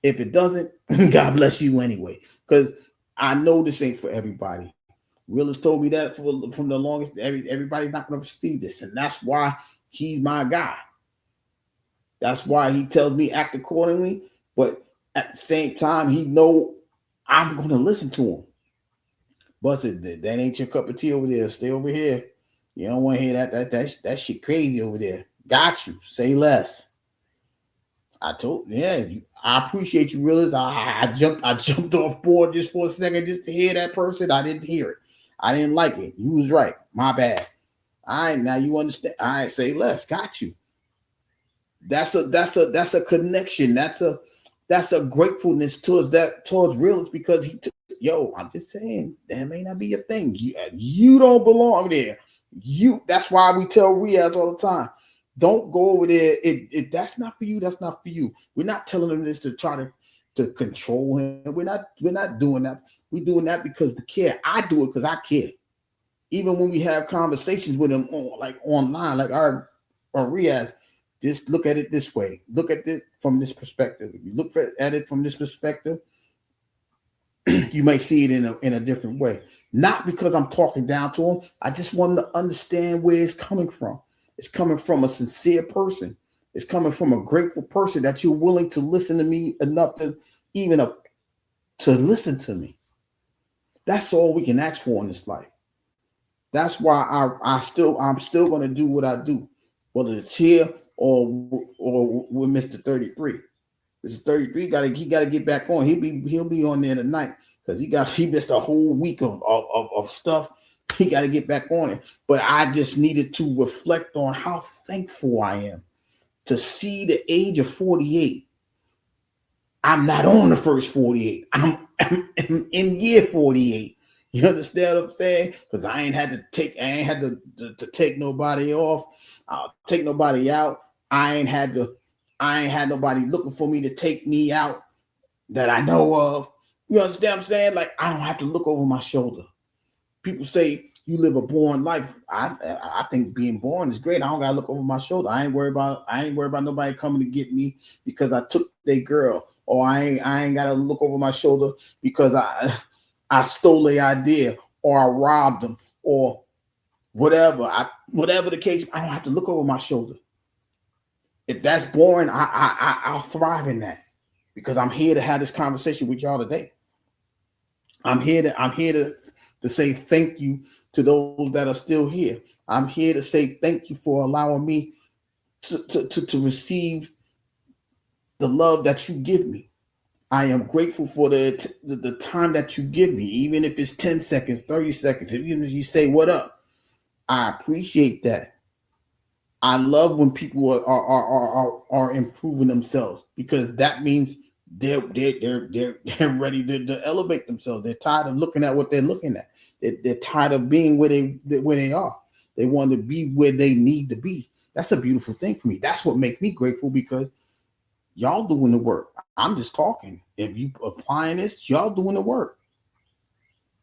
If it doesn't, God bless you anyway. Because I know this ain't for everybody. Willis told me that from the longest. Everybody's not going to receive this. And that's why he's my guy. That's why he tells me act accordingly. But at the same time, he know I'm going to listen to him. Busted, that ain't your cup of tea over there. Stay over here. You don't want to hear that shit crazy over there. Got you. Say less. I appreciate you, Willis. I jumped off board just for a second just to hear that person. I didn't hear it. I didn't like it. You was right. My bad. All right, now you understand. All right, say less. Got you. That's a connection. That's a gratefulness towards Willis, because I'm just saying, that may not be your thing. You don't belong there. That's why we tell Riaz all the time, don't go over there. If that's not for you, that's not for you. We're not telling them this to try to control him. We're not doing that. We're doing that because we care. I do it because I care. Even when we have conversations with him online, like our Riaz, Just look at it this way. Look at it from this perspective. If you look at it from this perspective, you may see it in a different way. Not because I'm talking down to them. I just want them to understand where it's coming from. It's coming from a sincere person. It's coming from a grateful person that you're willing to listen to me enough to even to listen to me. That's all we can ask for in this life. That's why I'm still going to do what I do, whether it's here or with Mr. 33. Mr. 33 he got to get back on. He'll be on there tonight because he missed a whole week of stuff. He got to get back on it. But I just needed to reflect on how thankful I am to see the age of 48. I'm not on the first 48. I'm in year 48. You understand what I'm saying? Because I ain't had to take nobody off, take nobody out. I ain't had nobody looking for me to take me out that I know of. You understand what I'm saying? Like, I don't have to look over my shoulder. People say you live a boring life. I think being born is great. I don't gotta look over my shoulder. I ain't worried about nobody coming to get me because I took their girl, or I ain't gotta look over my shoulder because I stole their idea, or I robbed them, or whatever. Whatever the case, I don't have to look over my shoulder. If that's boring, I'll thrive in that because I'm here to have this conversation with y'all today. I'm here to say thank you to those that are still here. I'm here to say thank you for allowing me to receive the love that you give me. I am grateful for the time that you give me, even if it's 10 seconds, 30 seconds, even if you say what up. I appreciate that. I love when people are improving themselves because that means they're ready to elevate themselves. They're tired of looking at what they're looking at. They're tired of being where they are. They want to be where they need to be. That's a beautiful thing for me. That's what makes me grateful because y'all doing the work. I'm just talking. If you applying this, y'all doing the work.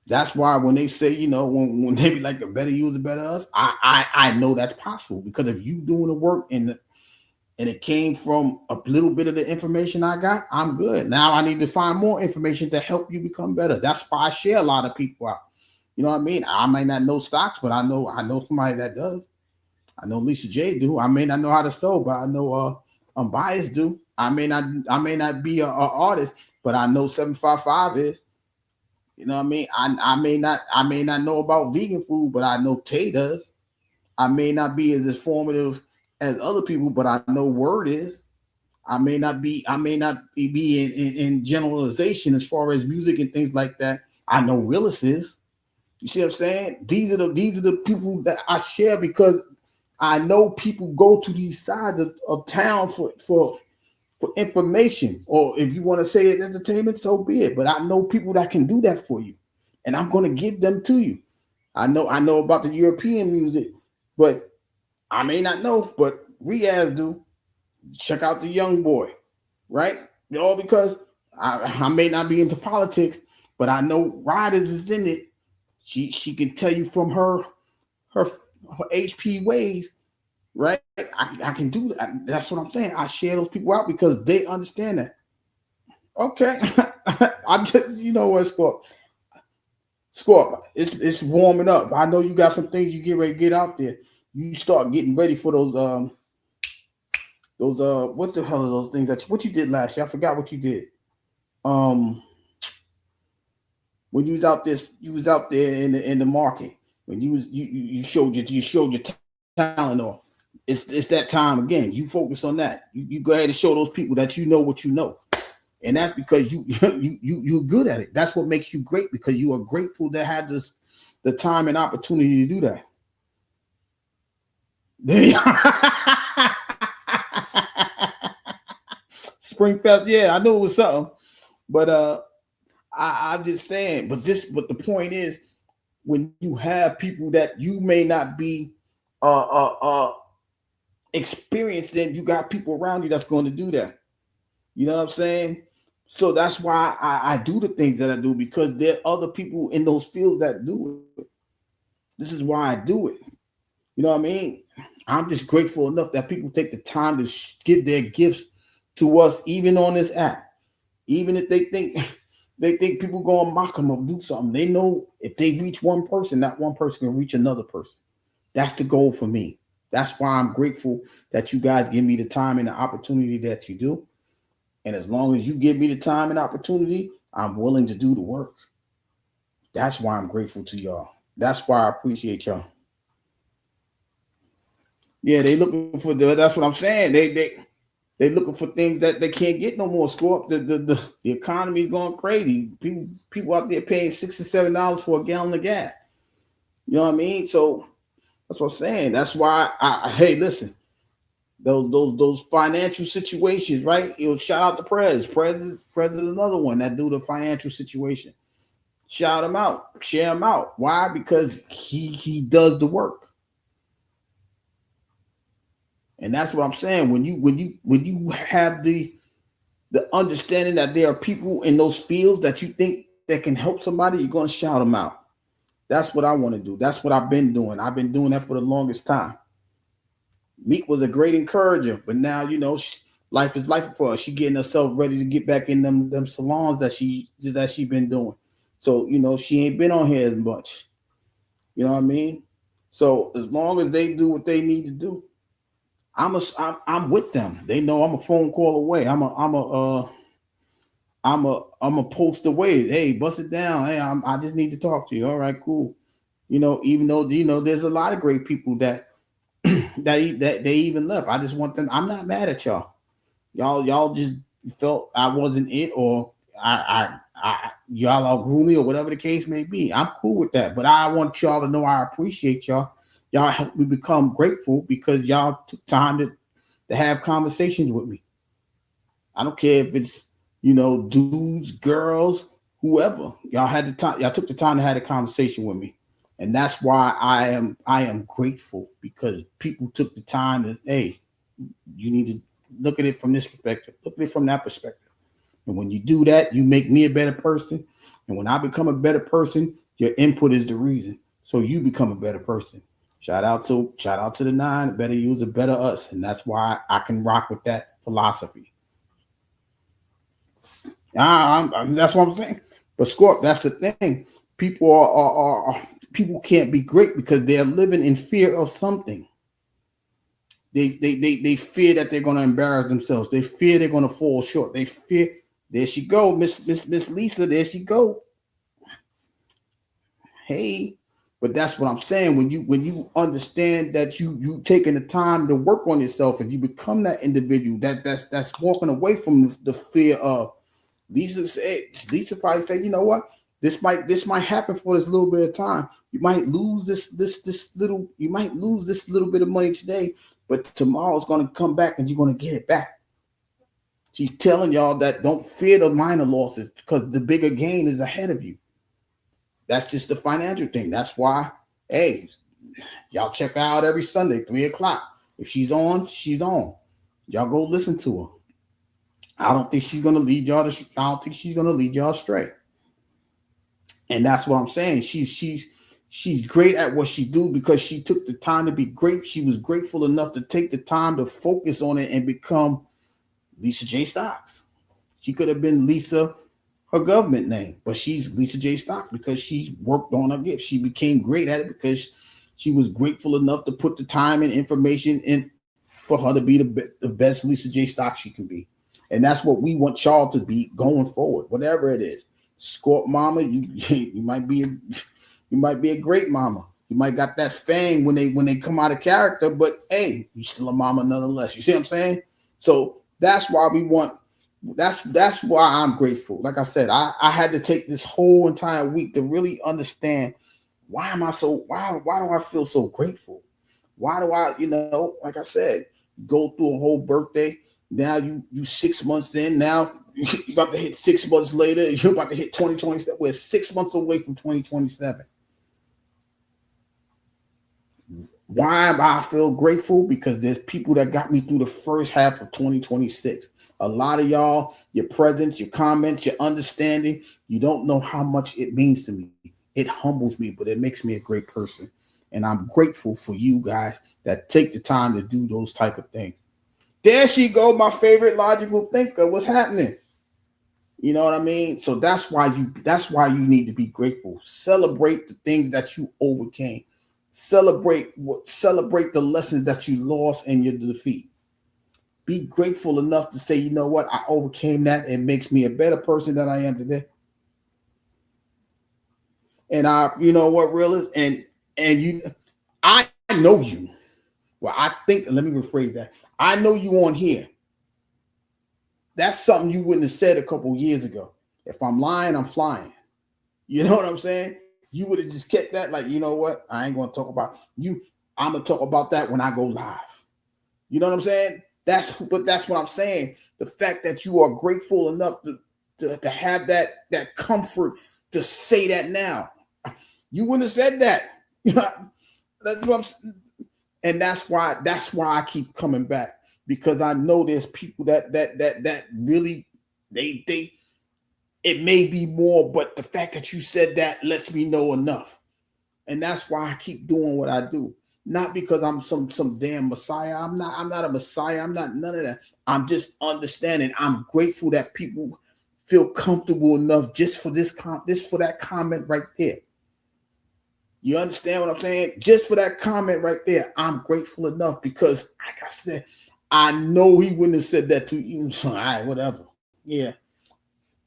That's why when they say, when they be like the better you is the better us, I know that's possible because if you doing the work and it came from a little bit of the information I got, I'm good. Now I need to find more information to help you become better. That's why I share a lot of people out. You know what I mean? I might not know stocks, but I know somebody that does. I know Lisa J do. I may not know how to sew, but I know Bias do. I may not be an artist, but I know 755 is. You know what I mean? I may not know about vegan food, but I know Tay does. I may not be as informative as other people, but I know Word is. I may not be in generalization as far as music and things like that. I know Willis is. You see what I'm saying? These are the people that I share because I know people go to these sides of town for information, or if you want to say it entertainment, so be it. But I know people that can do that for you, and I'm going to give them to you. I know about the European music, but I may not know, but Riaz do. Check out the Young Boy, right? All because I may not be into politics, but I know Riders is in it. She can tell you from her HP ways, right? I can do that. That's what I'm saying. I share those people out because they understand that. Okay, I'm just what, Scorp. It's warming up. I know you got some things you get ready to get out there. You start getting ready for those what the hell are those things what you did last year? I forgot what you did. When you was out there in the market, when you showed your talent off. It's that time again. You focus on that. You go ahead and show those people that you know what you know, and that's because you're good at it. That's what makes you great because you are grateful to have the time and opportunity to do that. Springfest, yeah, I knew it was something, but I'm just saying. But the point is, when you have people that you may not be experienced in, you got people around you that's going to do that. You know what I'm saying? So that's why I do the things that I do because there are other people in those fields that do it. This is why I do it. You know what I mean? I'm just grateful enough that people take the time to give their gifts to us, even on this app. Even if they think they think people gonna mock them or do something, they know if they reach one person, that one person can reach another person. That's the goal for me. That's why I'm grateful that you guys give me the time and the opportunity that you do. And as long as you give me the time and opportunity, I'm willing to do the work. That's why I'm grateful to y'all. That's why I appreciate y'all. Yeah, they looking for that's what I'm saying. They looking for things that they can't get no more. Score up the economy is going crazy. People out there paying $67 for a gallon of gas. You know what I mean? So that's what I'm saying. That's why hey, listen, those financial situations, right? Shout out to Prez. Prez is another one that do the financial situation. Shout him out, share him out. Why? Because he does the work. And that's what I'm saying. When you have the understanding that there are people in those fields that you think that can help somebody, you're gonna shout them out. That's what I want to do. That's what I've been doing. I've been doing that for the longest time. Meek was a great encourager, but now life is life for her. She getting herself ready to get back in them salons that she been doing. So she ain't been on here as much. You know what I mean? So as long as they do what they need to do, I'm with them. They know I'm a phone call away. I'm a post away. Hey, bust it down. Hey, I just need to talk to you. All right, cool. Even though there's a lot of great people that that they even left. I just want them. I'm not mad at y'all. Y'all just felt I wasn't it, or y'all outgrew me, or whatever the case may be. I'm cool with that. But I want y'all to know I appreciate y'all. Y'all helped me become grateful because y'all took time to have conversations with me. I don't care if it's dudes, girls, whoever. Y'all had the time. Y'all took the time to have a conversation with me, and that's why I am grateful because people took the time to, hey, you need to look at it from this perspective, look at it from that perspective, and when you do that, you make me a better person, and when I become a better person, your input is the reason, so you become a better person. Shout out to the nine, better user, better us, and that's why I can rock with that philosophy. That's what I'm saying. But Scorp, that's the thing. People people can't be great because they're living in fear of something. They fear that they're going to embarrass themselves. They fear they're going to fall short. They fear. There she go, Miss Lisa. There she go. Hey, but that's what I'm saying. When you understand that you taking the time to work on yourself and you become that individual that's walking away from the fear of Lisa probably say, you know what? This might happen for this little bit of time. You might lose this little bit of money today, but tomorrow's gonna come back and you're gonna get it back. She's telling y'all that don't fear the minor losses because the bigger gain is ahead of you. That's just the financial thing. That's why, hey, y'all check her out every Sunday, 3 o'clock. If she's on, she's on. Y'all go listen to her. I don't think she's gonna lead y'all to. I don't think she's gonna lead y'all astray. And that's what I'm saying. She's great at what she do because she took the time to be great. She was grateful enough to take the time to focus on it and become Lisa J. Stocks. She could have been Lisa, her government name, but she's Lisa J. Stocks because she worked on her gift. She became great at it because she was grateful enough to put the time and information in for her to be the best Lisa J. Stocks she can be. And that's what we want y'all to be going forward, whatever it is. Scorp mama, you might be a great mama. You might got that fame when they come out of character, but hey, you still a mama nonetheless. You see what I'm saying? So that's why we want. That's why I'm grateful. Like I said, I had to take this whole entire week to really understand why do I feel so grateful? Why do I, like I said, go through a whole birthday. Now you 6 months in. Now you're about to hit 6 months later. You're about to hit 2027. We're 6 months away from 2027. Why am I feel grateful? Because there's people that got me through the first half of 2026. A lot of y'all, your presence, your comments, your understanding, you don't know how much it means to me. It humbles me, but it makes me a great person. And I'm grateful for you guys that take the time to do those type of things. There she go, my favorite logical thinker. What's happening? You know what I mean? So that's why you need to be grateful. Celebrate the things that you overcame. Celebrate the lessons that you lost in your defeat. Be grateful enough to say, you know what, I overcame that. It makes me a better person than I am today. And you know what, real is, and I know you. Well, I think, let me rephrase that. I know you on here. That's something you wouldn't have said a couple years ago. If I'm lying, I'm flying. You know what I'm saying? You would have just kept that, like, you know what? I ain't gonna talk about you. I'm gonna talk about that when I go live. You know what I'm saying? That's what I'm saying. The fact that you are grateful enough to have that comfort to say that now. You wouldn't have said that. That's what and that's why I keep coming back, because I know there's people that really they it may be more, but the fact that you said that lets me know enough. And that's why I keep doing what I do. Not because I'm some damn Messiah. I'm not a Messiah. I'm not none of that. I'm just understanding. I'm grateful that people feel comfortable enough just for that comment right there. You understand what I'm saying? Just for that comment right there, I'm grateful enough, because, like I said, I know he wouldn't have said that to you. So, all right, whatever. Yeah.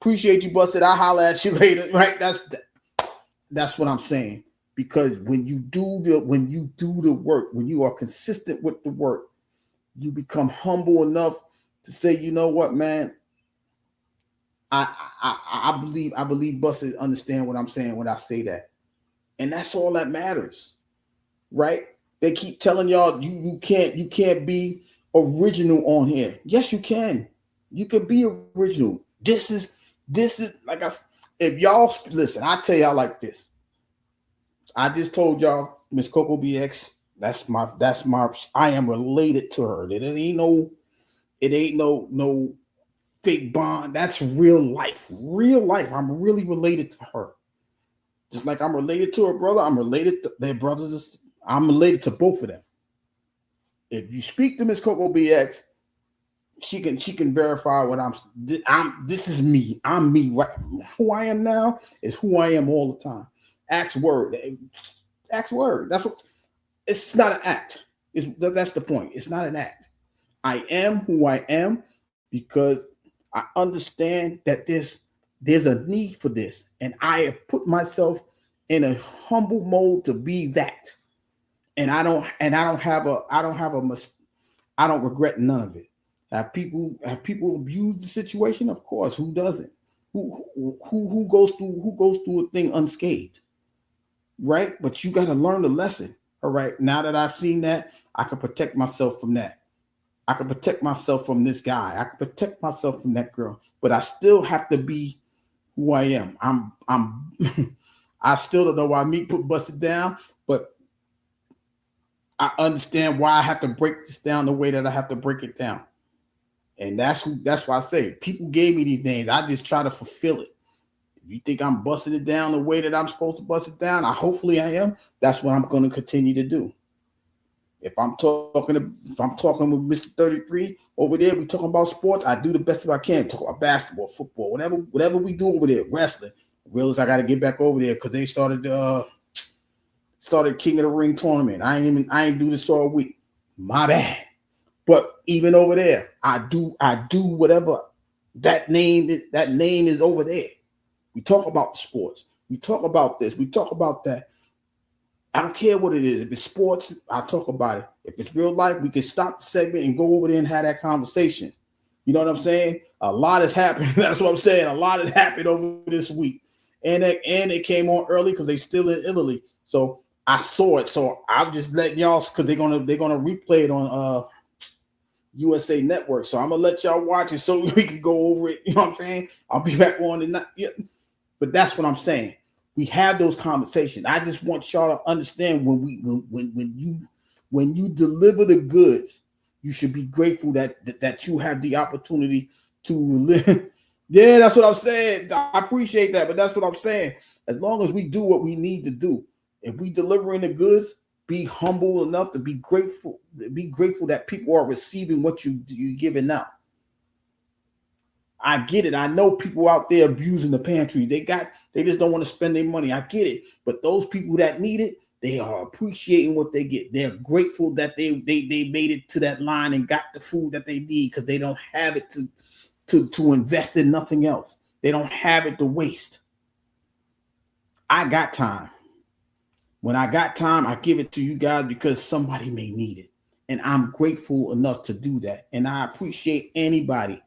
Appreciate you, Busted. I'll holler at you later. Right? That's what I'm saying. Because when you do the work, when you are consistent with the work, you become humble enough to say, you know what, man, I believe Busted understand what I'm saying when I say that. And that's all that matters. Right? They keep telling y'all you can't be original on here. Yes, you can. You can be original. This is like if y'all listen, I tell y'all like this. I just told y'all Miss Coco BX, that's my I am related to her. It ain't no fake bond. That's real life. Real life. I'm really related to her. Just like I'm related to her brother, I'm related to their brothers. I'm related to both of them. If you speak to Miss Coco BX, she can verify what I'm. This is me. I'm me. Right? Who I am now is who I am all the time. Axe word. That's what. It's not an act. That's the point. It's not an act. I am who I am because I understand that there's a need for this, and I have put myself in a humble mode to be that. And I don't regret none of it. Have people abused the situation? Of course. Who doesn't? Who goes through a thing unscathed? Right? But you got to learn the lesson. All right. Now that I've seen that, I can protect myself from that. I can protect myself from this guy. I can protect myself from that girl. But I still have to be who I am. I'm I still don't know why me put Busted down, but I understand why I have to break this down the way that I have to break it down. And that's why I say people gave me these names. I just try to fulfill it. If you think I'm busting it down the way that I'm supposed to bust it down, hopefully I am. That's what I'm going to continue to do. If I'm talking with Mr. 33 over there, we talking about sports, I do the best I can. Talk about basketball, football, whatever we do over there, wrestling. I realize I got to get back over there because they started King of the Ring tournament. I ain't do this all week. My bad. But even over there, I do whatever that name is over there. We talk about the sports. We talk about this. We talk about that. I don't care what it is. If it's sports, I'll talk about it. If it's real life, we can stop the segment and go over there and have that conversation. You know what I'm saying? A lot has happened. That's what I'm saying. A lot has happened over this week. And it came on early because they still in Italy. So I saw it. So I'm just letting y'all, because they're gonna replay it on USA Network. So I'm gonna let y'all watch it so we can go over it. You know what I'm saying? I'll be back on the night. Yeah. But that's what I'm saying. We have those conversations. I just want y'all to understand when you deliver the goods, you should be grateful that you have the opportunity to live. Yeah, that's what I'm saying. I appreciate that, but that's what I'm saying. As long as we do what we need to do, if we delivering the goods, Be humble enough to be grateful. Be grateful that people are receiving what you're giving out. I get it. I know people out there abusing the pantry. They just don't want to spend their money. I get it. But those people that need it, they are appreciating what they get. They're grateful that they made it to that line and got the food that they need because they don't have it to invest in nothing else. They don't have it to waste. I got time. When I got time, I give it to you guys because somebody may need it. And I'm grateful enough to do that. And I appreciate anybody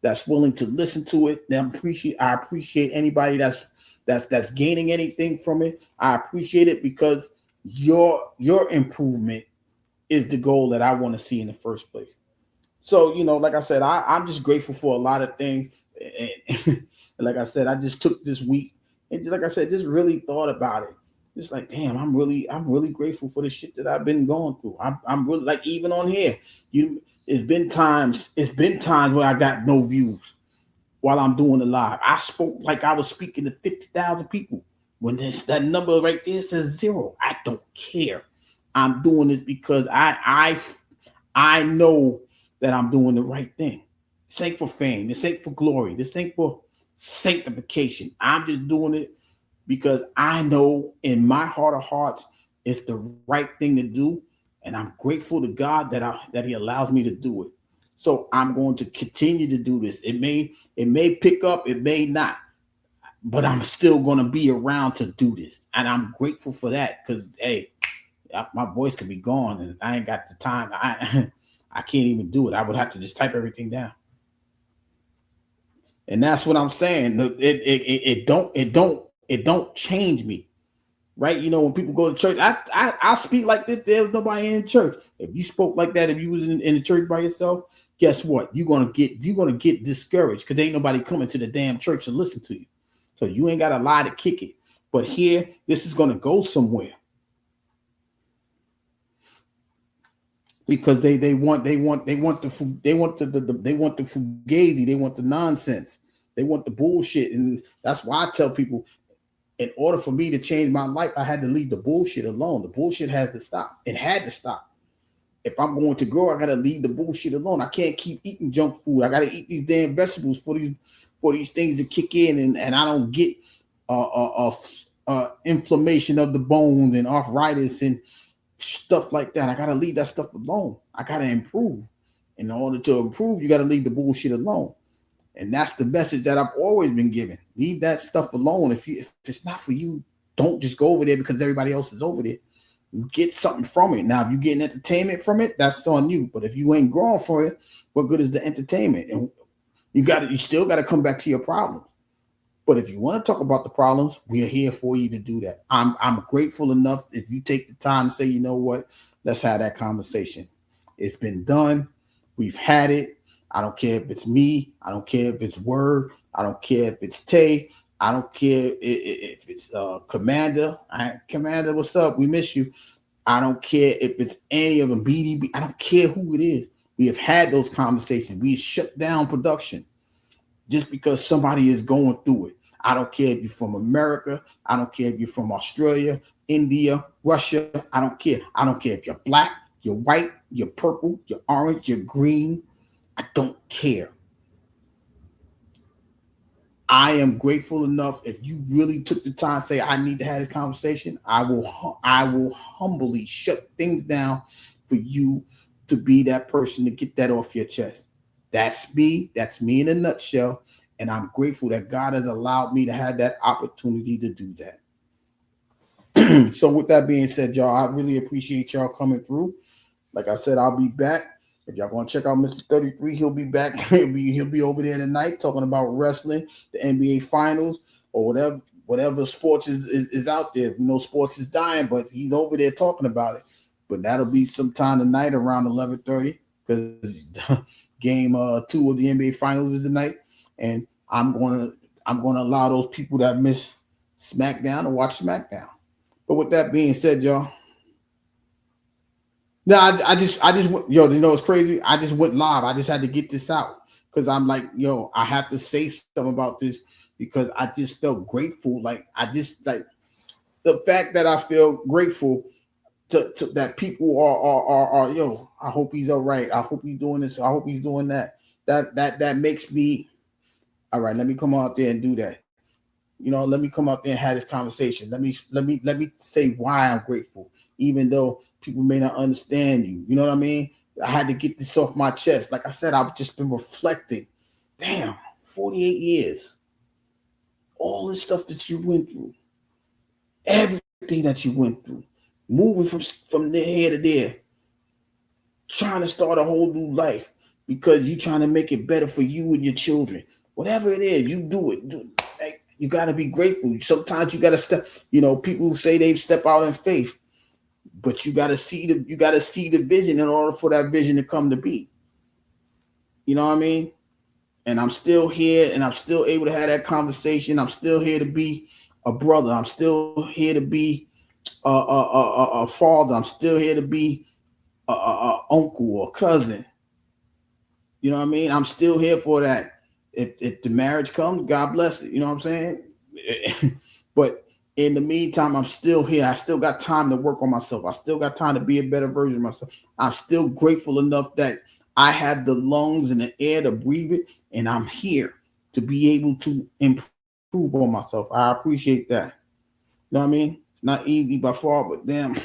that's willing to listen to it. I appreciate anybody that's gaining anything from it. I appreciate it because your improvement is the goal that I want to see in the first place. So, like I said, I'm just grateful for a lot of things. And like I said, I just took this week and like I said, just really thought about it. Just like, damn, I'm really grateful for the shit that I've been going through. I'm really like, even on here, it's been times where I got no views while I'm doing the live. I spoke like I was speaking to 50,000 people. When that number right there says zero, I don't care. I'm doing this because I know that I'm doing the right thing. This ain't for fame. This ain't for glory. This ain't for sanctification. I'm just doing it because I know in my heart of hearts it's the right thing to do, and I'm grateful to God that He allows me to do it. So I'm going to continue to do this. It may pick up, it may not, but I'm still going to be around to do this, and I'm grateful for that because hey, my voice could be gone, and I ain't got the time. I can't even do it. I would have to just type everything down, and that's what I'm saying. It don't change me, right? When people go to church, I speak like this. There's nobody in church. If you spoke like that, if you was in the church by yourself, guess what? You're gonna get discouraged because ain't nobody coming to the damn church to listen to you. So you ain't got a lie to kick it. But here, this is gonna go somewhere because they want the fugazi, they want the nonsense, they want the bullshit, and that's why I tell people in order for me to change my life, I had to leave the bullshit alone. The bullshit has to stop. It had to stop. If I'm going to grow, I gotta leave the bullshit alone. I can't keep eating junk food. I gotta eat these damn vegetables for these things to kick in, and I don't get inflammation of the bones and arthritis and stuff like that. I gotta leave that stuff alone. I gotta improve. In order to improve, you gotta leave the bullshit alone. And that's the message that I've always been given. Leave that stuff alone. If it's not for you, don't just go over there because everybody else is over there. Get something from it. Now, if you're getting entertainment from it, that's on you. But if you ain't growing for it, what good is the entertainment? And you still got to come back to your problems. But if you want to talk about the problems, we are here for you to do that. I'm grateful enough if you take the time to say, you know what, let's have that conversation. It's been done. We've had it. I don't care if it's me. I don't care if it's Word. I don't care if it's Tay. I don't care if it's Commander. Commander, what's up? We miss you. I don't care if it's any of them, BDB. I don't care who it is. We have had those conversations. We shut down production just because somebody is going through it. I don't care if you're from America. I don't care if you're from Australia, India, Russia. I don't care. I don't care if you're black, you're white, you're purple, you're orange, you're green. I don't care. I am grateful enough. If you really took the time to say I need to have this conversation, I will humbly shut things down for you to be that person to get that off your chest. That's me. That's me in a nutshell. And I'm grateful that God has allowed me to have that opportunity to do that. So with that being said, y'all, I really appreciate y'all coming through. Like I said, I'll be back. If y'all want to check out Mr. 33, he'll be back. He'll be over there tonight talking about wrestling, the NBA finals, or whatever sports is out there. Sports is dying, but he's over there talking about it. But that'll be sometime tonight around 11:30 because game 2 of the NBA finals is tonight. And I'm gonna allow those people that miss SmackDown to watch SmackDown. But with that being said, y'all. No, I just went, it's crazy. I just went live. I just had to get this out because I'm like, I have to say something about this because I just felt grateful. Like the fact that I feel grateful that people are yo, I hope he's all right. I hope he's doing this. I hope he's doing that. That makes me all right. Let me come out there and do that. Let me come out there and have this conversation. Let me say why I'm grateful, even though people may not understand you. You know what I mean? I had to get this off my chest. Like I said, I've just been reflecting. Damn, 48 years. All this stuff that you went through, everything that you went through, moving from here to there, trying to start a whole new life because you're trying to make it better for you and your children. Whatever it is, you do it. You got to be grateful. Sometimes you got to step. People say they step out in faith, but you got to see the vision in order for that vision to come to be. You know what I mean? And I'm still here, and I'm still able to have that conversation. I'm still here to be a brother. I'm still here to be a father. I'm still here to be a uncle or cousin. You know what I mean? I'm still here for that. If the marriage comes, God bless it. You know what I'm saying? But in the meantime, I'm still here. I still got time to work on myself. I still got time to be a better version of myself. I'm still grateful enough that I have the lungs and the air to breathe it, and I'm here to be able to improve on myself. I appreciate that. You know what I mean? It's not easy by far, but damn.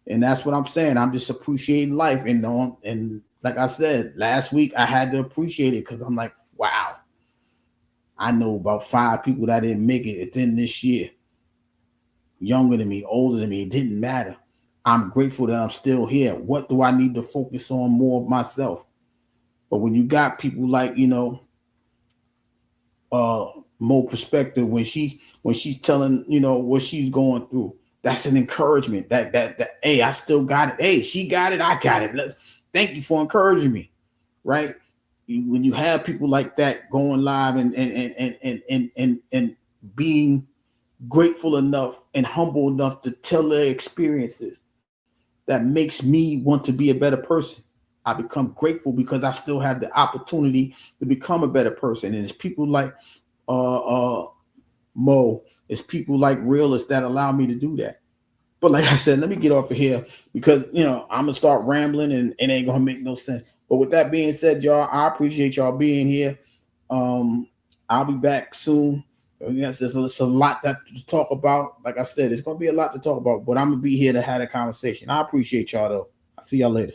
And that's what I'm saying. I'm just appreciating life. And like I said, last week I had to appreciate it because I'm like, wow. I know about 5 people that didn't make it within this year. Younger than me, older than me, it didn't matter. I'm grateful that I'm still here. What do I need to focus on more of myself? But when you got people like, Mo Perspective, when she's telling, what she's going through, that's an encouragement. That hey, I still got it. Hey, she got it, I got it. Thank you for encouraging me. Right? When you have people like that going live and being grateful enough and humble enough to tell their experiences, that makes me want to be a better person. I become grateful because I still have the opportunity to become a better person. And it's people like Mo, it's people like Realist that allow me to do that. But like I said, let me get off of here because I'm gonna start rambling and it ain't gonna make no sense. But with that being said, y'all, I appreciate y'all being here. I'll be back soon. Yes, there's a lot to talk about. Like I said, it's gonna be a lot to talk about, but I'm gonna be here to have a conversation. I appreciate y'all though. I'll see y'all later.